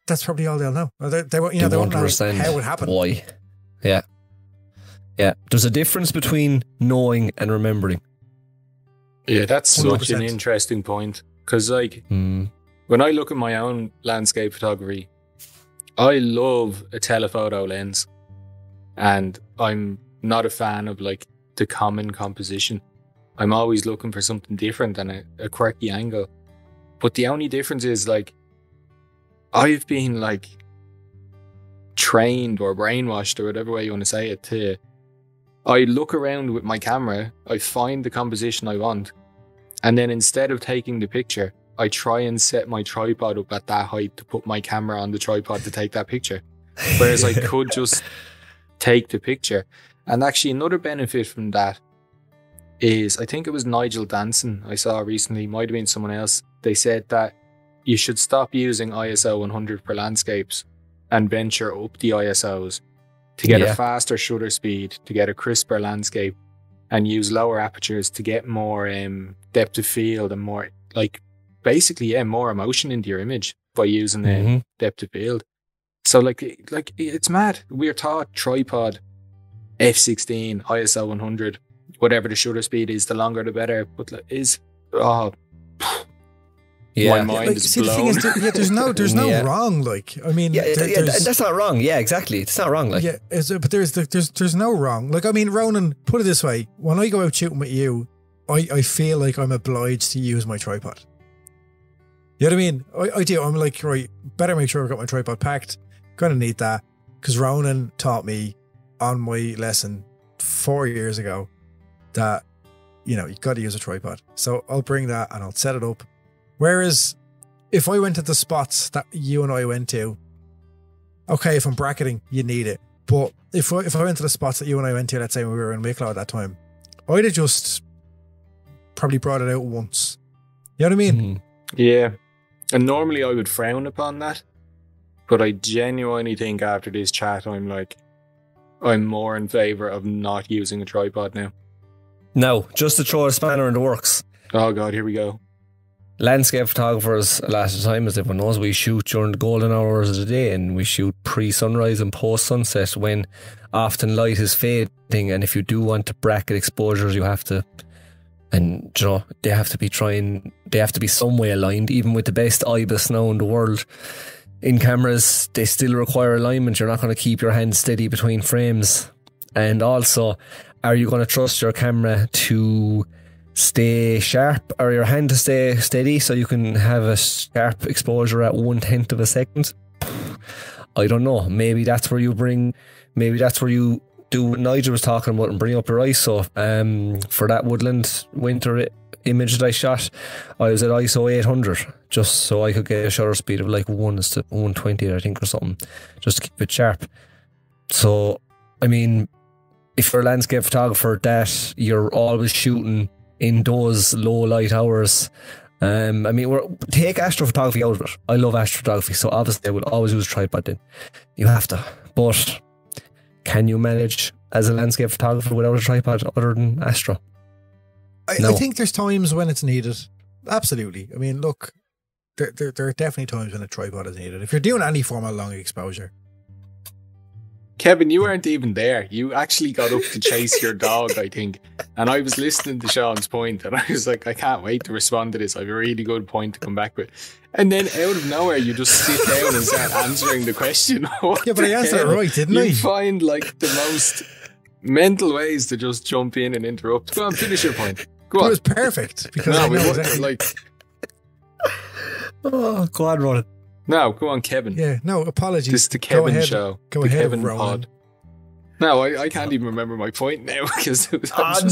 that's probably all they'll know. They won't They know won't understand how it happened. why. Yeah. Yeah. There's a difference between knowing and remembering. Yeah, that's such 100%. an interesting point. Because, like, when I look at my own landscape photography, I love a telephoto lens. And I'm not a fan of, like, the common composition. I'm always looking for something different and a quirky angle. But the only difference is, like, I've been, like, trained or brainwashed or whatever way you want to say it to... I look around with my camera, I find the composition I want, and then instead of taking the picture, I try and set my tripod up at that height to put my camera on the tripod to take that picture. Whereas I could just take the picture. And actually another benefit from that is, I think it was Nigel Danson I saw recently, might have been someone else, they said that you should stop using ISO 100 for landscapes and venture up the ISOs to get a faster shutter speed, to get a crisper landscape, and use lower apertures to get more depth of field and more, like, basically, more emotion into your image by using depth of field. So, like it's mad. We're taught tripod, f16, ISO 100, whatever the shutter speed is, the longer the better. But my mind is blown. The thing is, there's no wrong. Like, I mean, that's not wrong. Yeah, exactly. It's not wrong. Like, but there's no wrong. Like, I mean, Ronan, put it this way: when I go out shooting with you, I feel like I'm obliged to use my tripod. You know what I mean? I do. I'm like, right, better make sure I've got my tripod packed. Gonna need that, because Ronan taught me on my lesson 4 years ago that, you know, you got to use a tripod. So I'll bring that and I'll set it up. Whereas if I went to the spots that you and I went to, okay, if I'm bracketing, you need it. But if I went to the spots that you and I went to, let's say when we were in Wicklow at that time, I'd have just probably brought it out once. You know what I mean? Yeah. And normally I would frown upon that. But I genuinely think after this chat, I'm more in favour of not using a tripod now. No, just to throw a spanner in the works. Oh God, here we go. Landscape photographers, a lot of the time, as everyone knows, we shoot during the golden hours of the day, and we shoot pre-sunrise and post-sunset when often light is fading, and if you do want to bracket exposures, you have to, and you know, they have to be some way aligned. Even with the best IBIS now in the world, in cameras, they still require alignment. You're not going to keep your hand steady between frames. And also, are you going to trust your camera to stay sharp, or your hand to stay steady so you can have a sharp exposure at 1/10 of a second? I don't know. Maybe that's where you do what Nigel was talking about and bring up your ISO. For that woodland winter image that I shot, I was at ISO 800 just so I could get a shutter speed of like 1/120, I think, or something, just to keep it sharp. So, I mean, if you're a landscape photographer that you're always shooting in those low light hours, I mean, take astrophotography out of it. I love astrophotography, so obviously I will always use a tripod then. You have to. But can you manage as a landscape photographer without a tripod other than astro? I think there's times when it's needed. Absolutely. I mean, look, there are definitely times when a tripod is needed. If you're doing any form of long exposure. Kevin, you weren't even there. You actually got up to chase your dog, I think. And I was listening to Sean's point, and I was like, I can't wait to respond to this. I have a really good point to come back with. And then out of nowhere, you just sit down and start answering the question. Yeah, but I answered it right, didn't I? You find like the most mental ways to just jump in and interrupt. Go on, finish your point. Go on. It was perfect. Because I know exactly. Oh, go on, Ronan. No, go on, Kevin. Yeah, no, apologies. This is the Kevin show. Go the ahead, Kevin Ronan. pod. No, I can't even remember my point now because it was. It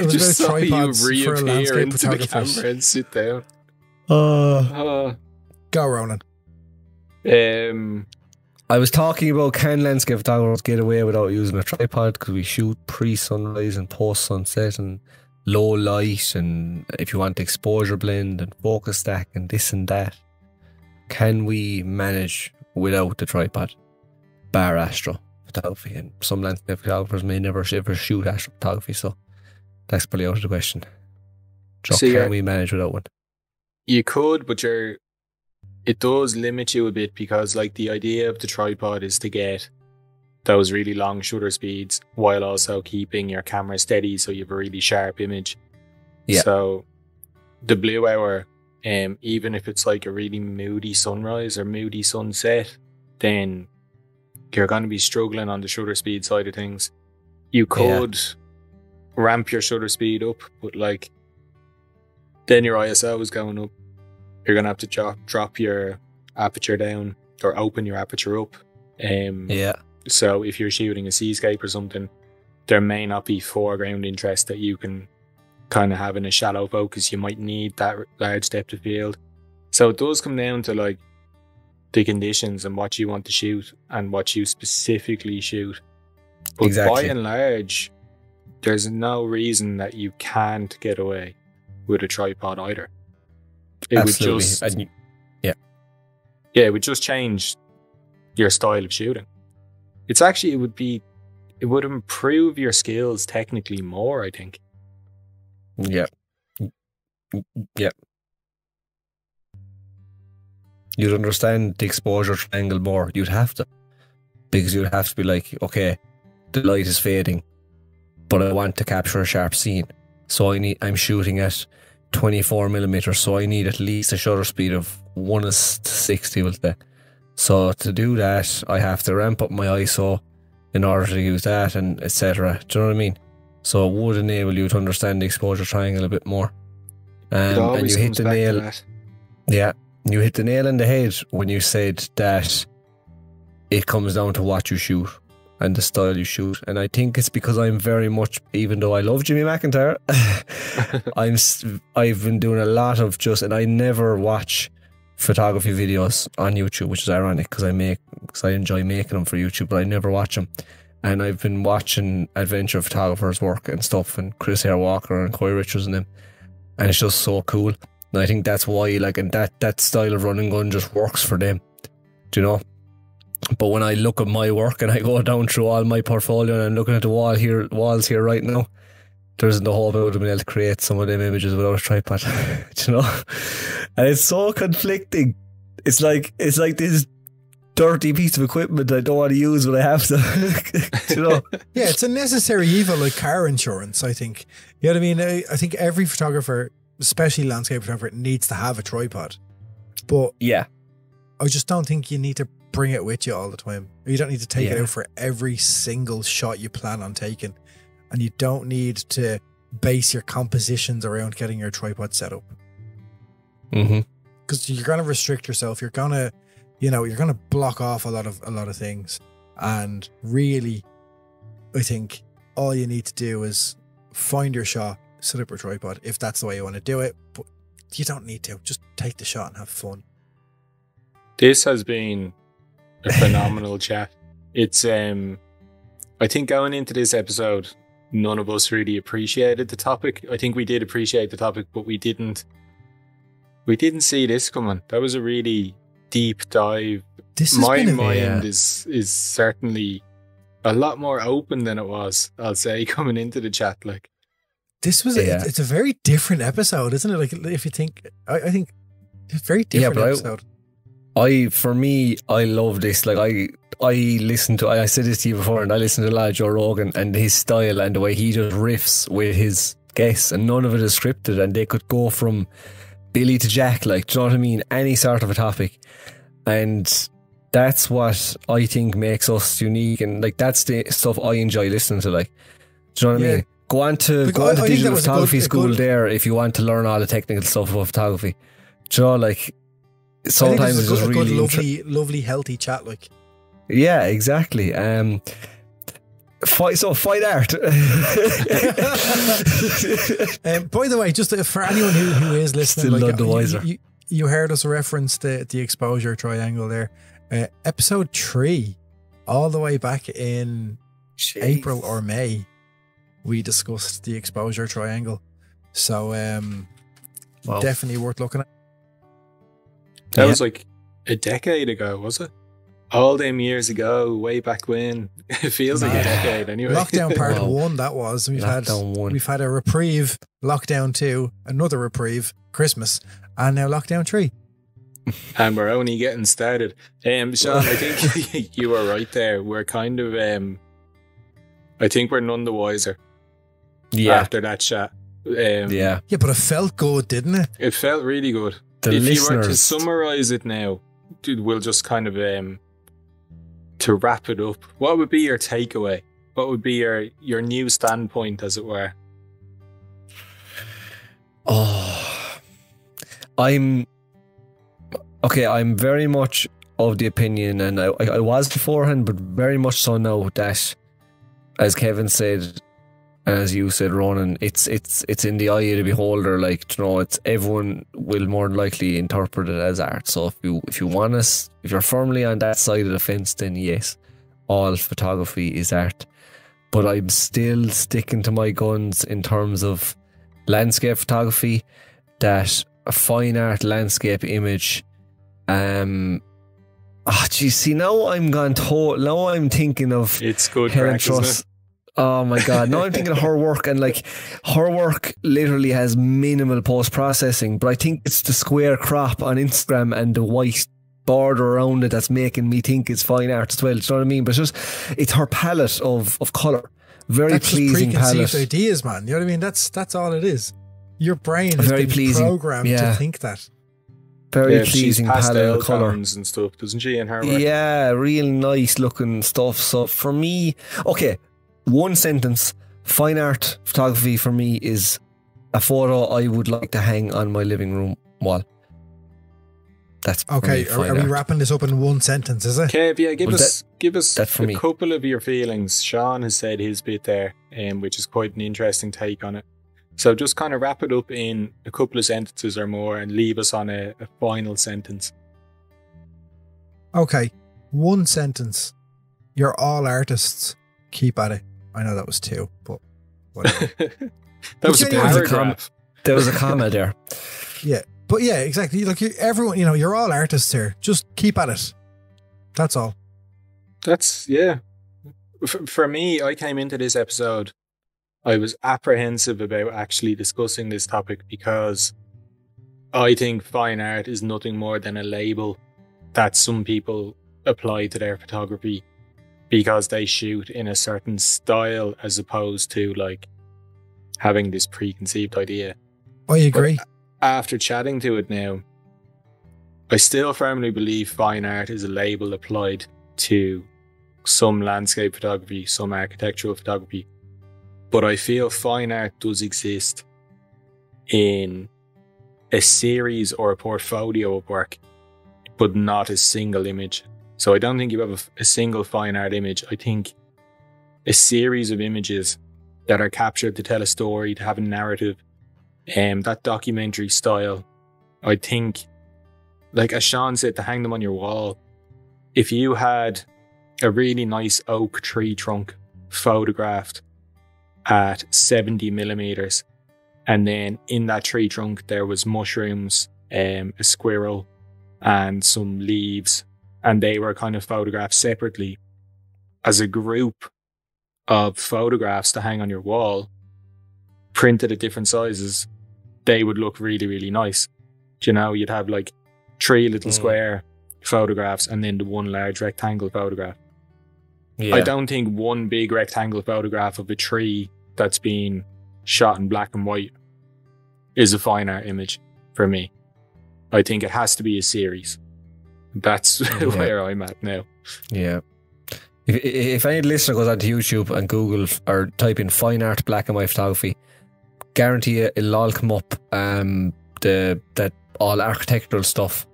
was about tripods for reappear landscape into the photographers. camera and sit down. Go, Ronan. I was talking about, can landscape photographers get away without using a tripod, because we shoot pre-sunrise and post-sunset and low light, and if you want exposure blend and focus stack and this and that. Can we manage without the tripod? Bar astro photography, and some landscape photographers may never ever shoot astro photography, so that's probably out of the question. So can we manage without one? You could, but it does limit you a bit, because like the idea of the tripod is to get those really long shutter speeds while also keeping your camera steady so you have a really sharp image. Yeah. So the blue hour, even if it's like a really moody sunrise or moody sunset, then you're going to be struggling on the shutter speed side of things. You could ramp your shutter speed up, but like then your ISO is going up. You're going to have to drop your aperture down or open your aperture up. So if you're shooting a seascape or something, there may not be foreground interest that you can kind of have in a shallow focus. You might need that large depth of field. So it does come down to like the conditions and what you want to shoot and what you specifically shoot. But by and large, there's no reason that you can't get away with a tripod either. It Absolutely. would just, it would just change your style of shooting. It's actually, it would improve your skills technically more, I think. Yeah. Yeah. You'd understand the exposure triangle more. You'd have to. Because you'd have to be like, okay, the light is fading, but I want to capture a sharp scene. So I'm shooting at 24mm, so I need at least a shutter speed of 1:60, we'll say. So to do that, I have to ramp up my ISO in order to use that, and etc. Do you know what I mean? So it would enable you to understand the exposure triangle a bit more. And you hit the nail. Yeah, you hit the nail on the head when you said that it comes down to what you shoot and the style you shoot. And I think it's because I'm very much, even though I love Jimmy McIntyre, I've been doing a lot of and I never watch photography videos on YouTube, which is ironic because I enjoy making them for YouTube, but I never watch them. And I've been watching adventure photographers work and stuff, and Chris Hare Walker and Corey Richards and them, and it's just so cool. And I think that's why, like, and that style of run and gun just works for them, do you know? But when I look at my work and I go down through all my portfolio and I'm looking at the walls here right now, there isn't the hope I would have been able to create some of them images without a tripod. Do you know? And it's so conflicting. It's like this dirty piece of equipment I don't want to use, but I have to. Do you know? Yeah, it's a necessary evil, like car insurance, I think. You know what I mean? I think every photographer, especially landscape photographer, needs to have a tripod. But yeah, I just don't think you need to bring it with you all the time. You don't need to take it out for every single shot you plan on taking. And you don't need to base your compositions around getting your tripod set up. Because you're going to restrict yourself. You're going to block off a lot of things. And really, I think all you need to do is find your shot, set up your tripod, if that's the way you want to do it. But you don't need to. Just take the shot and have fun. This has been a phenomenal chat. It's I think going into this episode, none of us really appreciated the topic. I think we did appreciate the topic, but we didn't see this coming. That was a really deep dive. My mind is certainly a lot more open than it was, I'll say, coming into the chat. Like, this was it's a very different episode, isn't it? Like, if you think, I think it's a very different episode. For me, I love this. Like, I listen to, I said this to you before, and I listen to a lot of Joe Rogan and his style and the way he just riffs with his guests, and none of it is scripted, and they could go from Billy to Jack, like, do you know what I mean? Any sort of a topic. And that's what I think makes us unique, and like, that's the stuff I enjoy listening to, like, do you know what I mean? Go on to digital photography school there if you want to learn all the technical stuff about photography. Do you know, like, sometimes it's just really lovely, healthy chat, like. Yeah, exactly. Fight art. By the way, just for anyone who is listening, still like, the wiser. You heard us reference the exposure triangle there. Episode 3, all the way back in April or May, we discussed the exposure triangle. So definitely worth looking at. That was like a decade ago, was it? All them years ago, way back when. It feels like a decade anyway. Lockdown part 1, that was. We've had a reprieve, lockdown 2, another reprieve, Christmas, and now lockdown 3. and we're only getting started. Sean, I think you were right there. We're kind of, I think we're none the wiser after that chat. Yeah, but it felt good, didn't it? It felt really good. If you were to summarize it now, dude, we'll just kind of, to wrap it up, what would be your takeaway? What would be your new standpoint, as it were? Oh, I'm very much of the opinion, and I was beforehand, but very much so now, that, as Kevin said, and as you said, Ronan, it's in the eye of the beholder. Like, you know, it's everyone will more than likely interpret it as art. So if you're firmly on that side of the fence, then yes, all photography is art. But I'm still sticking to my guns in terms of landscape photography, that a fine art landscape image. See, now I'm thinking of it's good Helen crack, Truss. isn't it? Oh my god! Now I'm thinking of her work, and like, her work literally has minimal post processing, but I think it's the square crop on Instagram and the white border around it that's making me think it's fine art as well. Do you know what I mean? But it's her palette of colour. Very that's pleasing just preconceived palette. ideas, man. You know what I mean? That's all it is. Your brain has Very been pleasing, programmed to think that. Very pleasing palette of colour and stuff, doesn't she? In her work? Yeah, real nice looking stuff. So for me, okay, one sentence: fine art photography for me is a photo I would like to hang on my living room wall. That's okay. Are we wrapping this up in one sentence? Is it? Okay, yeah. Give us a couple of your feelings. Sean has said his bit there, which is quite an interesting take on it. So just kind of wrap it up in a couple of sentences or more, and leave us on a final sentence. Okay, one sentence. You're all artists. Keep at it. I know that was two, but whatever. That was a paragraph. There was a comma there. Yeah. But yeah, exactly. Look, everyone, you're all artists here. Just keep at it. That's all. That's, yeah. For me, I came into this episode, I was apprehensive about actually discussing this topic, because I think fine art is nothing more than a label that some people apply to their photography because they shoot in a certain style, as opposed to like having this preconceived idea. I agree. But after chatting to it now, I still firmly believe fine art is a label applied to some landscape photography, some architectural photography. But I feel fine art does exist in a series or a portfolio of work, but not a single image. So I don't think you have a single fine art image. I think a series of images that are captured to tell a story, to have a narrative, that documentary style. I think, like as Sean said, to hang them on your wall. If you had a really nice oak tree trunk photographed at 70 millimeters, and then in that tree trunk there was mushrooms, a squirrel, and some leaves, and they were kind of photographed separately as a group of photographs to hang on your wall, printed at different sizes, they would look really, really nice. You'd have like 3 little square photographs and then the one large rectangle photograph. Yeah. I don't think one big rectangle photograph of a tree that's been shot in black and white is a fine art image for me. I think it has to be a series. That's where I'm at now. Yeah. If any listener goes onto YouTube and Google or type in fine art black and white photography, guarantee it'll all come up. That all architectural stuff,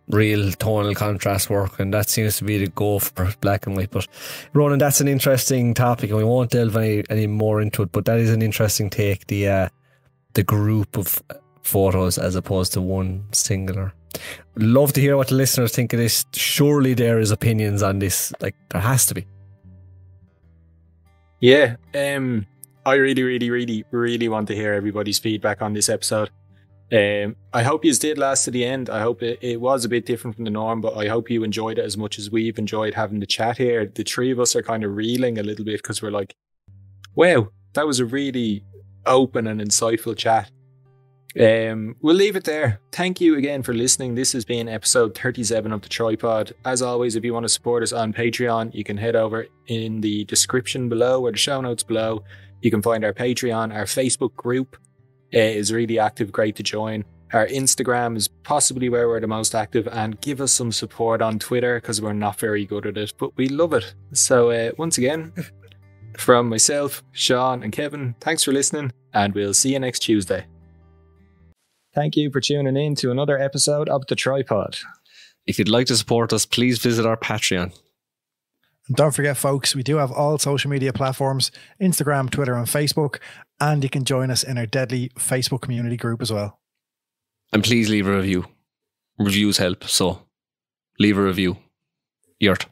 real tonal contrast work, and that seems to be the go for black and white. But Ronan, that's an interesting topic, and we won't delve any more into it. But that is an interesting take. The group of photos as opposed to one singular. Love to hear what the listeners think of this. Surely there is opinions on this. Like, there has to be. Yeah. I really, really, really, really want to hear everybody's feedback on this episode. I hope you did last to the end. I hope it was a bit different from the norm, but I hope you enjoyed it as much as we've enjoyed having the chat here. The three of us are kind of reeling a little bit because we're like, wow, that was a really open and insightful chat. We'll leave it there. Thank you again for listening. This has been episode 37 of The Tripod. As always, if you want to support us on Patreon, you can head over in the description below or the show notes below. You can find our Patreon. Our Facebook group is really active, great to join. Our Instagram is possibly where we're the most active, and give us some support on Twitter because we're not very good at it, but we love it. So once again, from myself, Sean and Kevin, thanks for listening, and we'll see you next Tuesday. Thank you for tuning in to another episode of The Tripod. If you'd like to support us, please visit our Patreon. And don't forget, folks, we do have all social media platforms, Instagram, Twitter and Facebook, and you can join us in our deadly Facebook community group as well. And please leave a review. Reviews help, so leave a review. Yurt.